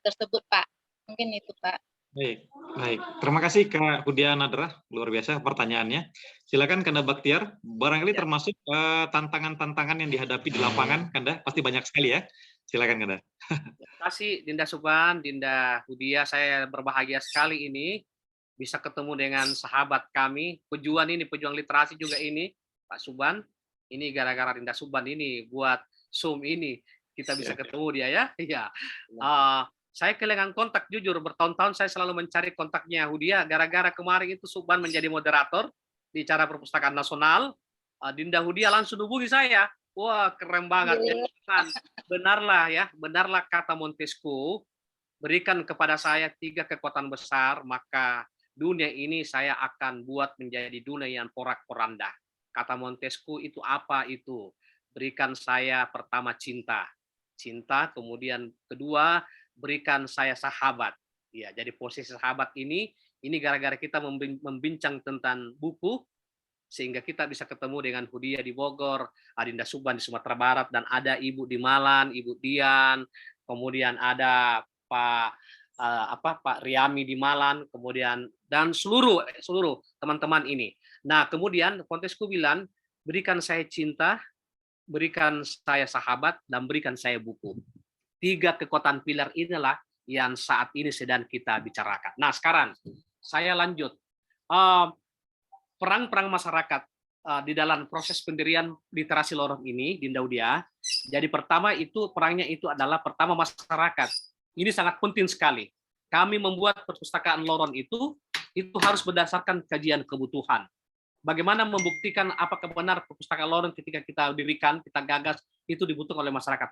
Speaker 4: tersebut Pak? Mungkin itu Pak.
Speaker 1: Baik, baik. Terima kasih Kak Hudia Nadrah, luar biasa pertanyaannya. Silakan Kanda Baktiar, barangkali termasuk tantangan-tantangan yang dihadapi di lapangan, Kanda, pasti banyak sekali ya. Silakan Kanda.
Speaker 2: Terima kasih Dinda Suban, Dinda Hudia, saya berbahagia sekali ini bisa ketemu dengan sahabat kami, pejuang literasi juga ini, Pak Suban. Ini gara-gara Dinda Suban ini buat Zoom ini kita bisa ketemu dia ya. Iya. Saya kehilangan kontak jujur, bertahun-tahun saya selalu mencari kontaknya Hudia, gara-gara kemarin itu Suban menjadi moderator di acara perpustakaan nasional. Dinda Hudia langsung hubungi saya. Wah, keren banget. Benarlah kata Montesquieu, berikan kepada saya 3 kekuatan besar, maka dunia ini saya akan buat menjadi dunia yang porak-poranda. Kata Montesquieu itu apa itu? Berikan saya pertama cinta, kemudian kedua berikan saya sahabat. Ya, jadi posisi sahabat ini gara-gara kita membincang tentang buku, sehingga kita bisa ketemu dengan Hudia di Bogor, Adinda Suban di Sumatera Barat, dan ada Ibu di Malang, Ibu Dian, kemudian ada Pak Riami di Malang, kemudian dan seluruh teman-teman ini. Nah, kemudian Montesquieu bilang, berikan saya cinta, berikan saya sahabat, dan berikan saya buku. 3 kekuatan pilar inilah yang saat ini sedang kita bicarakan. Nah, sekarang saya lanjut. Perang masyarakat di dalam proses pendirian literasi lorong ini, Dinda Hudia. Jadi pertama itu perangnya itu adalah pertama masyarakat. Ini sangat penting sekali. Kami membuat perpustakaan lorong itu harus berdasarkan kajian kebutuhan. Bagaimana membuktikan apakah benar perpustakaan lorong ketika kita dirikan, kita gagas, itu dibutuhkan oleh masyarakat.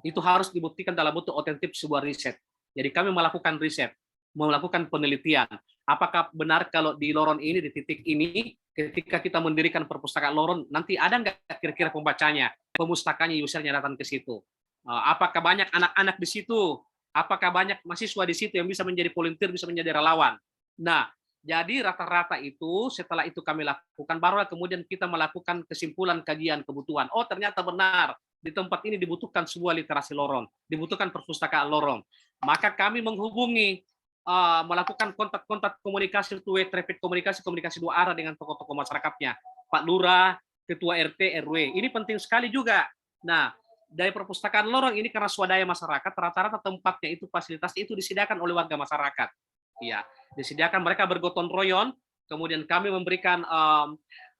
Speaker 2: Itu harus dibuktikan dalam bentuk otentik sebuah riset. Jadi kami melakukan riset, melakukan penelitian. Apakah benar kalau di lorong ini, di titik ini, ketika kita mendirikan perpustakaan lorong, nanti ada nggak kira-kira pembacanya, pemustakanya, usernya datang ke situ? Apakah banyak anak-anak di situ? Apakah banyak mahasiswa di situ yang bisa menjadi volunteer, bisa menjadi relawan? Nah, jadi rata-rata itu, setelah itu kami lakukan, barulah kemudian kita melakukan kesimpulan kajian kebutuhan. Oh, ternyata benar. Di tempat ini dibutuhkan sebuah literasi lorong, dibutuhkan perpustakaan lorong. Maka kami menghubungi, melakukan kontak-kontak komunikasi, two-way traffic komunikasi 2 arah dengan tokoh-tokoh masyarakatnya, Pak Lurah, Ketua RT, RW. Ini penting sekali juga. Nah, dari perpustakaan lorong ini karena swadaya masyarakat, rata-rata tempatnya itu, fasilitas itu disediakan oleh warga masyarakat. Iya, disediakan, mereka bergotong royong, kemudian kami memberikan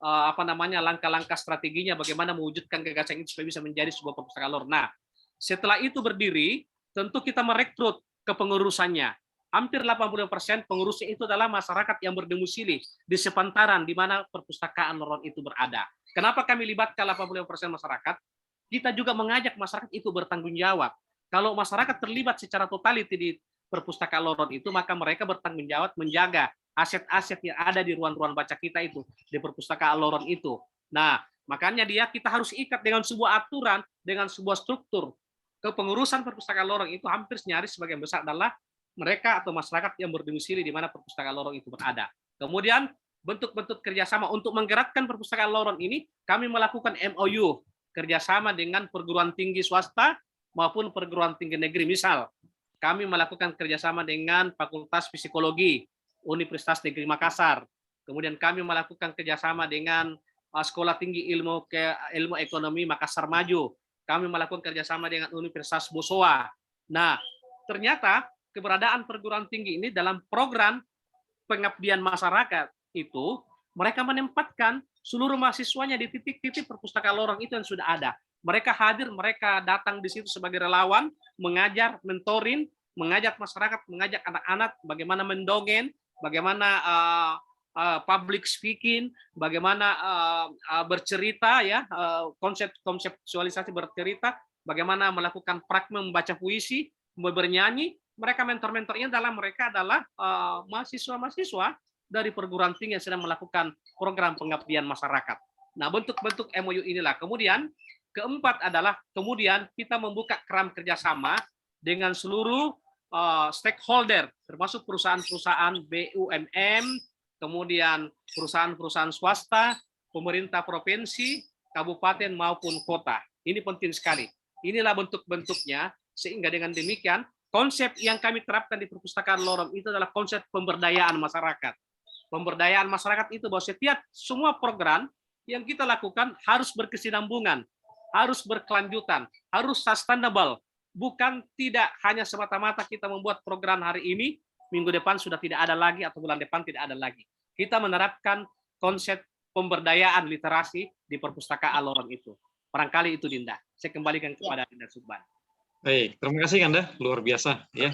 Speaker 2: langkah-langkah strateginya bagaimana mewujudkan gagasan itu supaya bisa menjadi sebuah perpustakaan lorong. Nah, setelah itu berdiri, tentu kita merekrut kepengurusannya. Hampir 85% pengurusnya itu adalah masyarakat yang berdomisili di sepantaran di mana perpustakaan lorong itu berada. Kenapa kami libatkan 85% masyarakat? Kita juga mengajak masyarakat itu bertanggung jawab. Kalau masyarakat terlibat secara totaliti di perpustakaan lorong itu, maka mereka bertanggung jawab menjaga aset-aset yang ada di ruang-ruang baca kita itu, di perpustakaan lorong itu. Nah, makanya kita harus ikat dengan sebuah aturan, dengan sebuah struktur. Kepengurusan perpustakaan lorong itu hampir nyaris sebagian besar adalah mereka atau masyarakat yang berdomisili di mana perpustakaan lorong itu berada. Kemudian bentuk-bentuk kerjasama untuk menggerakkan perpustakaan lorong ini, kami melakukan MOU, kerjasama dengan perguruan tinggi swasta maupun perguruan tinggi negeri. Misal, kami melakukan kerjasama dengan Fakultas Psikologi Universitas Negeri Makassar. Kemudian kami melakukan kerjasama dengan Sekolah Tinggi Ilmu Ekonomi Makassar Maju. Kami melakukan kerjasama dengan Universitas Bosowa. Nah, ternyata keberadaan perguruan tinggi ini dalam program pengabdian masyarakat itu, mereka menempatkan seluruh mahasiswanya di titik-titik perpustakaan lorong itu yang sudah ada. Mereka hadir, mereka datang di situ sebagai relawan, mengajar, mentoring, mengajak masyarakat, mengajak anak-anak bagaimana mendongeng, bagaimana public speaking, bagaimana bercerita, ya, konseptualisasi bercerita, bagaimana melakukan praktek membaca puisi, bernyanyi. Mereka mentor-mentornya mereka adalah mahasiswa-mahasiswa dari perguruan tinggi yang sedang melakukan program pengabdian masyarakat. Nah, bentuk-bentuk MOU inilah. Kemudian keempat adalah kemudian kita membuka keran kerjasama dengan seluruh stakeholder, termasuk perusahaan-perusahaan BUMN, kemudian perusahaan-perusahaan swasta, pemerintah provinsi, kabupaten maupun kota. Ini penting sekali. Inilah bentuk-bentuknya, sehingga dengan demikian konsep yang kami terapkan di perpustakaan lorong itu adalah konsep pemberdayaan masyarakat. Pemberdayaan masyarakat itu bahwa setiap semua program yang kita lakukan harus berkesinambungan, harus berkelanjutan, harus sustainable. Bukan tidak hanya semata-mata kita membuat program hari ini, minggu depan sudah tidak ada lagi, atau bulan depan tidak ada lagi. Kita menerapkan konsep pemberdayaan literasi di perpustakaan lorong itu. Barangkali itu, Dinda. Saya kembalikan kepada Dinda Subban.
Speaker 1: Baik, terima kasih Anda, luar biasa ya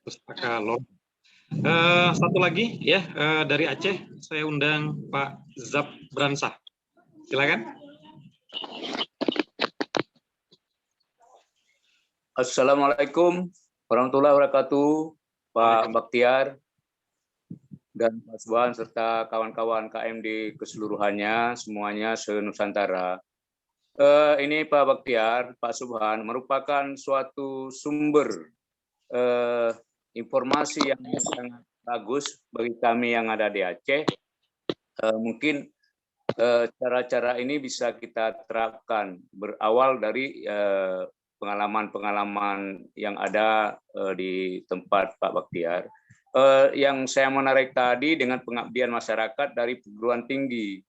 Speaker 1: pustaka lorong. Satu lagi ya dari Aceh, saya undang Pak Zab Bransah. Silakan.
Speaker 5: Assalamualaikum warahmatullahi wabarakatuh, Pak Baktiar dan Pak Subhan serta kawan-kawan KMD keseluruhannya, semuanya se-Nusantara. Ini Pak Baktiar, Pak Subhan merupakan suatu sumber informasi yang sangat bagus bagi kami yang ada di Aceh. Mungkin cara-cara ini bisa kita terapkan berawal dari pengalaman-pengalaman yang ada di tempat Pak Baktiar. Yang saya menarik tadi dengan pengabdian masyarakat dari perguruan tinggi.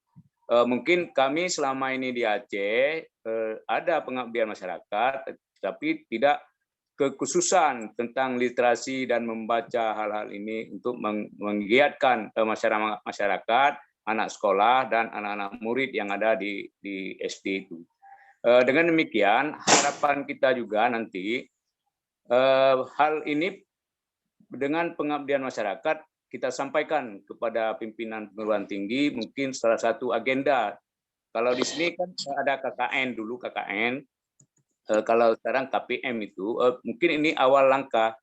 Speaker 5: Mungkin kami selama ini di Aceh ada pengabdian masyarakat, tapi tidak kekhususan tentang literasi dan membaca hal-hal ini untuk menggiatkan masyarakat, anak sekolah, dan anak-anak murid yang ada di SD itu. Dengan demikian, harapan kita juga nanti hal ini dengan pengabdian masyarakat kita sampaikan kepada pimpinan perguruan tinggi, mungkin salah satu agenda. Kalau di sini kan ada KKN dulu, KKN. Kalau sekarang KPM itu, mungkin ini awal langkah.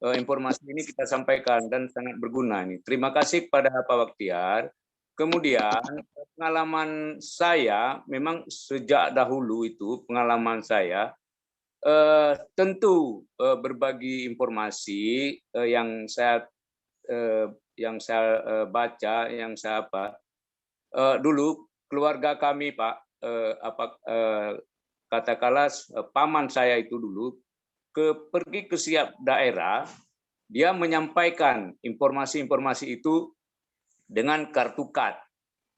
Speaker 5: Informasi ini kita sampaikan dan sangat berguna. Ini. Terima kasih kepada Pak Baktiar. Kemudian pengalaman saya, memang sejak dahulu itu pengalaman saya, tentu berbagi informasi yang saya baca, yang saya dulu keluarga kami Pak, katakanlah paman saya itu dulu pergi ke setiap daerah, dia menyampaikan informasi-informasi itu dengan kartu kad.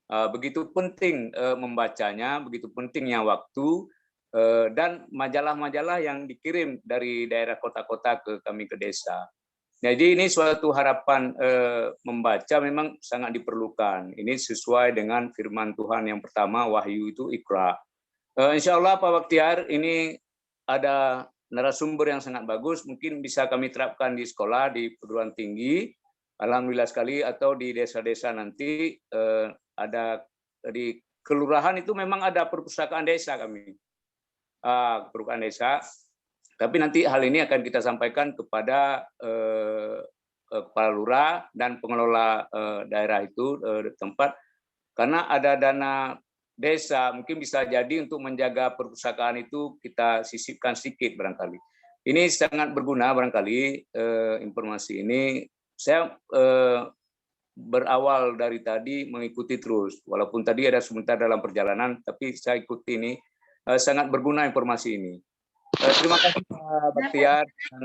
Speaker 5: Begitu penting membacanya, begitu pentingnya waktu, dan majalah-majalah yang dikirim dari daerah kota-kota ke kami ke desa. Jadi ini suatu harapan membaca memang sangat diperlukan. Ini sesuai dengan firman Tuhan yang pertama, Wahyu itu Iqra. Insya Allah Pak Baktiar, ini ada narasumber yang sangat bagus, mungkin bisa kami terapkan di sekolah, di perguruan tinggi, alhamdulillah sekali, atau di desa-desa nanti ada di kelurahan itu memang ada perpustakaan desa kami, perpustakaan desa. Tapi nanti hal ini akan kita sampaikan kepada kepala lurah dan pengelola daerah itu tempat, karena ada dana desa, mungkin bisa jadi untuk menjaga perpustakaan itu kita sisipkan sedikit barangkali. Ini sangat berguna barangkali informasi ini. Saya berawal dari tadi mengikuti terus, walaupun tadi ada sebentar dalam perjalanan, tapi saya ikuti ini, sangat berguna informasi ini. Terima kasih Pak Baktiar dan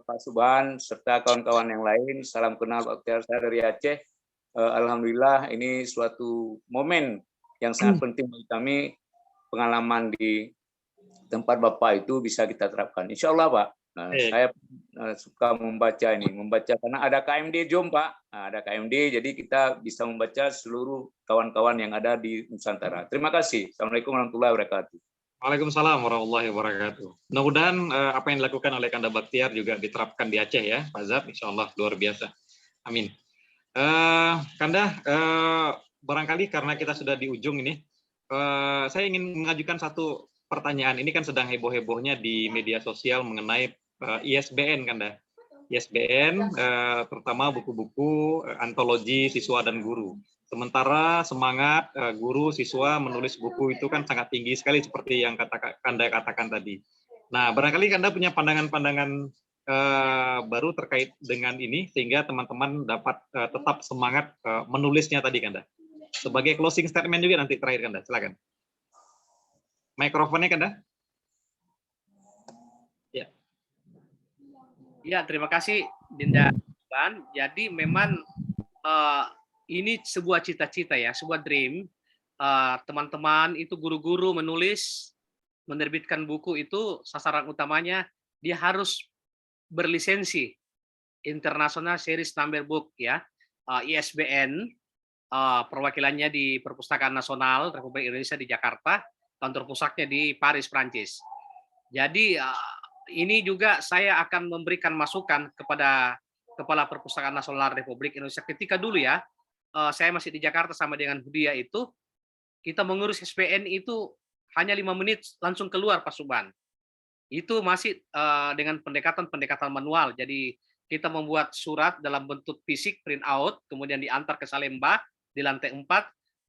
Speaker 5: Pak Subhan serta kawan-kawan yang lain. Salam kenal Pak Baktiar, saya dari Aceh. Alhamdulillah ini suatu momen yang sangat penting bagi kami. Pengalaman di tempat Bapak itu bisa kita terapkan. Insya Allah Pak. Saya suka membaca karena ada KMD Jom Pak. Ada KMD, jadi kita bisa membaca seluruh kawan-kawan yang ada di Nusantara. Terima kasih. Assalamualaikum warahmatullahi wabarakatuh.
Speaker 1: Waalaikumsalam warahmatullahi wabarakatuh. Mudah-mudahan apa yang dilakukan oleh Kanda Baktiar juga diterapkan di Aceh ya, Pak Zab, insya Allah luar biasa. Amin. Kanda, barangkali karena kita sudah di ujung ini, saya ingin mengajukan satu pertanyaan. Ini kan sedang heboh-hebohnya di media sosial mengenai ISBN, Kanda. ISBN, terutama buku-buku antologi siswa dan guru. Sementara semangat guru siswa menulis buku itu kan sangat tinggi sekali seperti yang Kanda katakan tadi. Nah, barangkali Kanda punya pandangan-pandangan baru terkait dengan ini sehingga teman-teman dapat tetap semangat menulisnya tadi, Kanda. Sebagai closing statement juga nanti terakhir, Kanda. Silakan. Mikrofonnya, Kanda. Ya.
Speaker 2: Ya, terima kasih Dinda. Jadi memang ini sebuah cita-cita ya, sebuah dream. Teman-teman itu guru-guru menulis, menerbitkan buku itu sasaran utamanya dia harus berlisensi International Series Number Book ya, ISBN, perwakilannya di Perpustakaan Nasional Republik Indonesia di Jakarta, kantor pusatnya di Paris, Prancis. Jadi ini juga saya akan memberikan masukan kepada Kepala Perpustakaan Nasional Republik Indonesia ketika dulu ya, saya masih di Jakarta sama dengan Budia itu, kita mengurus SPN itu hanya 5 menit langsung keluar Pak Subhan. Itu masih dengan pendekatan manual. Jadi kita membuat surat dalam bentuk fisik, print out, kemudian diantar ke Salemba di lantai 4,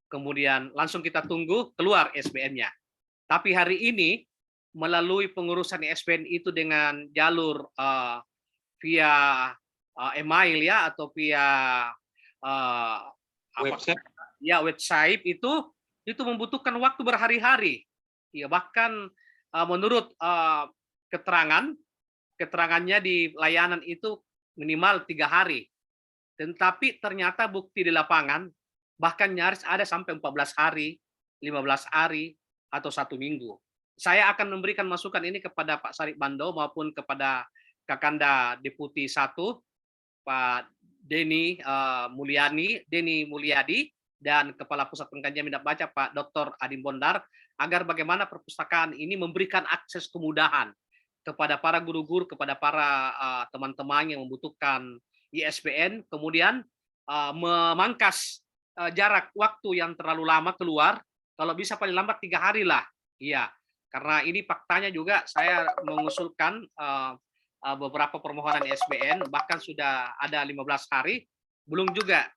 Speaker 2: kemudian langsung kita tunggu keluar SPN-nya. Tapi hari ini melalui pengurusan SPN itu dengan jalur via email ya, atau via website itu membutuhkan waktu berhari-hari. Ya, bahkan menurut keterangannya di layanan itu minimal 3 hari. Tetapi ternyata bukti di lapangan bahkan nyaris ada sampai 14 hari, 15 hari, atau 1 minggu. Saya akan memberikan masukan ini kepada Pak Sarip Bando maupun kepada Kakanda Deputi 1, Pak Denny Mulyadi, dan Kepala Pusat Pengkajian Minat Baca Pak Dr. Adim Bondar, agar bagaimana perpustakaan ini memberikan akses kemudahan kepada para guru-guru, kepada para teman-teman yang membutuhkan ISBN, kemudian memangkas jarak waktu yang terlalu lama keluar, kalau bisa paling lambat 3 hari lah. Iya, karena ini faktanya juga saya mengusulkan beberapa permohonan ISBN, bahkan sudah ada 15 hari, belum juga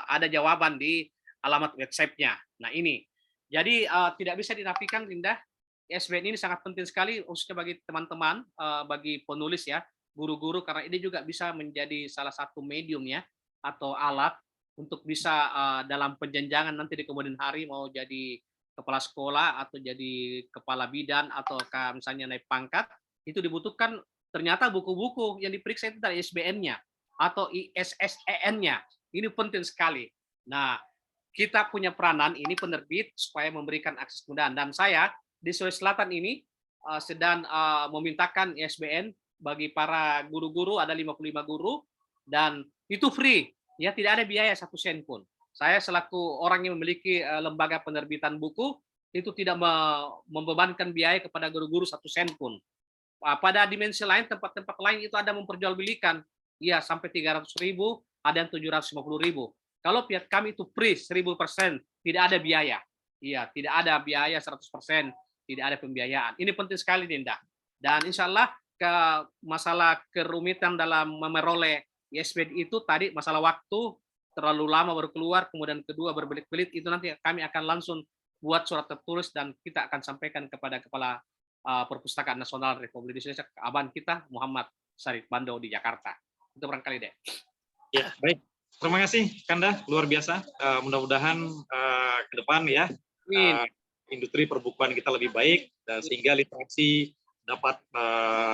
Speaker 2: ada jawaban di alamat website-nya. Nah ini, jadi tidak bisa dinafikan, Linda, ISBN ini sangat penting sekali, khususnya bagi teman-teman, bagi penulis ya, guru-guru, karena ini juga bisa menjadi salah satu medium ya, atau alat untuk bisa dalam penjenjangan nanti di kemudian hari mau jadi kepala sekolah atau jadi kepala bidan atau misalnya naik pangkat, itu dibutuhkan ternyata buku-buku yang diperiksa itu dari ISBN-nya atau ISSN-nya. Ini penting sekali. Nah, kita punya peranan ini penerbit supaya memberikan akses kemudahan. Dan saya di Sulawesi Selatan ini sedang memintakan ISBN bagi para guru-guru, ada 55 guru, dan itu free, ya tidak ada biaya 1 sen pun. Saya selaku orang yang memiliki lembaga penerbitan buku, itu tidak membebankan biaya kepada guru-guru 1 sen pun. Pada dimensi lain, tempat-tempat lain itu ada memperjualbelikan, ya sampai 300.000, ada yang 750.000. Kalau pihak kami itu free 1000%, tidak ada biaya. Iya, tidak ada biaya 100%, tidak ada pembiayaan. Ini penting sekali, Dinda. Dan insya Allah masalah kerumitan dalam memperoleh ISBN itu tadi masalah waktu, terlalu lama baru keluar, kemudian kedua berbelit-belit, itu nanti kami akan langsung buat surat tertulis dan kita akan sampaikan kepada Kepala Perpustakaan Nasional Republik Indonesia, Aban kita Muhammad Sarif Bando di Jakarta. Itu barangkali deh.
Speaker 1: Ya, baik. Terima kasih, Kanda. Luar biasa. Mudah-mudahan ke depan ya, industri perbukuan kita lebih baik, sehingga literasi dapat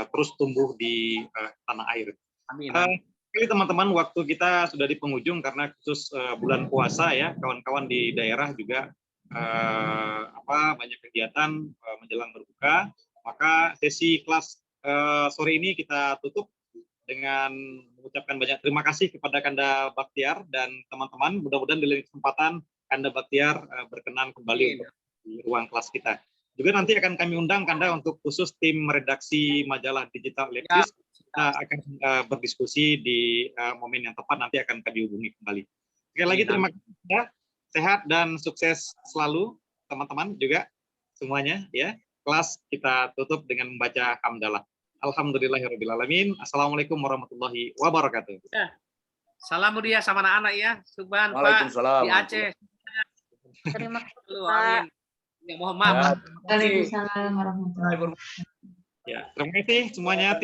Speaker 1: terus tumbuh di tanah air.
Speaker 2: Amin.
Speaker 1: Jadi teman-teman, waktu kita sudah di penghujung karena khusus bulan puasa ya, kawan-kawan di daerah juga banyak kegiatan menjelang berbuka. Maka sesi kelas sore ini kita tutup dengan mengucapkan banyak terima kasih kepada Kanda Baktiar dan teman-teman. Mudah-mudahan di lain kesempatan Kanda Baktiar berkenan kembali untuk di ruang kelas kita. Juga nanti akan kami undang Kanda untuk khusus tim redaksi majalah digital Lepsis. Kita akan berdiskusi di momen yang tepat, nanti akan kami hubungi kembali. Sekali lagi terima kasih ya. Sehat dan sukses selalu teman-teman juga semuanya ya. Kelas kita tutup dengan membaca hamdalah. Alhamdulillahirrahmanirrahim. Assalamualaikum warahmatullahi wabarakatuh.
Speaker 2: Salam dia sama anak-anak ya. Subhan Pak di Aceh.
Speaker 3: Terima kasih, Pak.
Speaker 2: Amin. Ya, mohon maaf.
Speaker 6: Waalaikumsalam warahmatullahi wabarakatuh.
Speaker 1: Ya, terima kasih semuanya.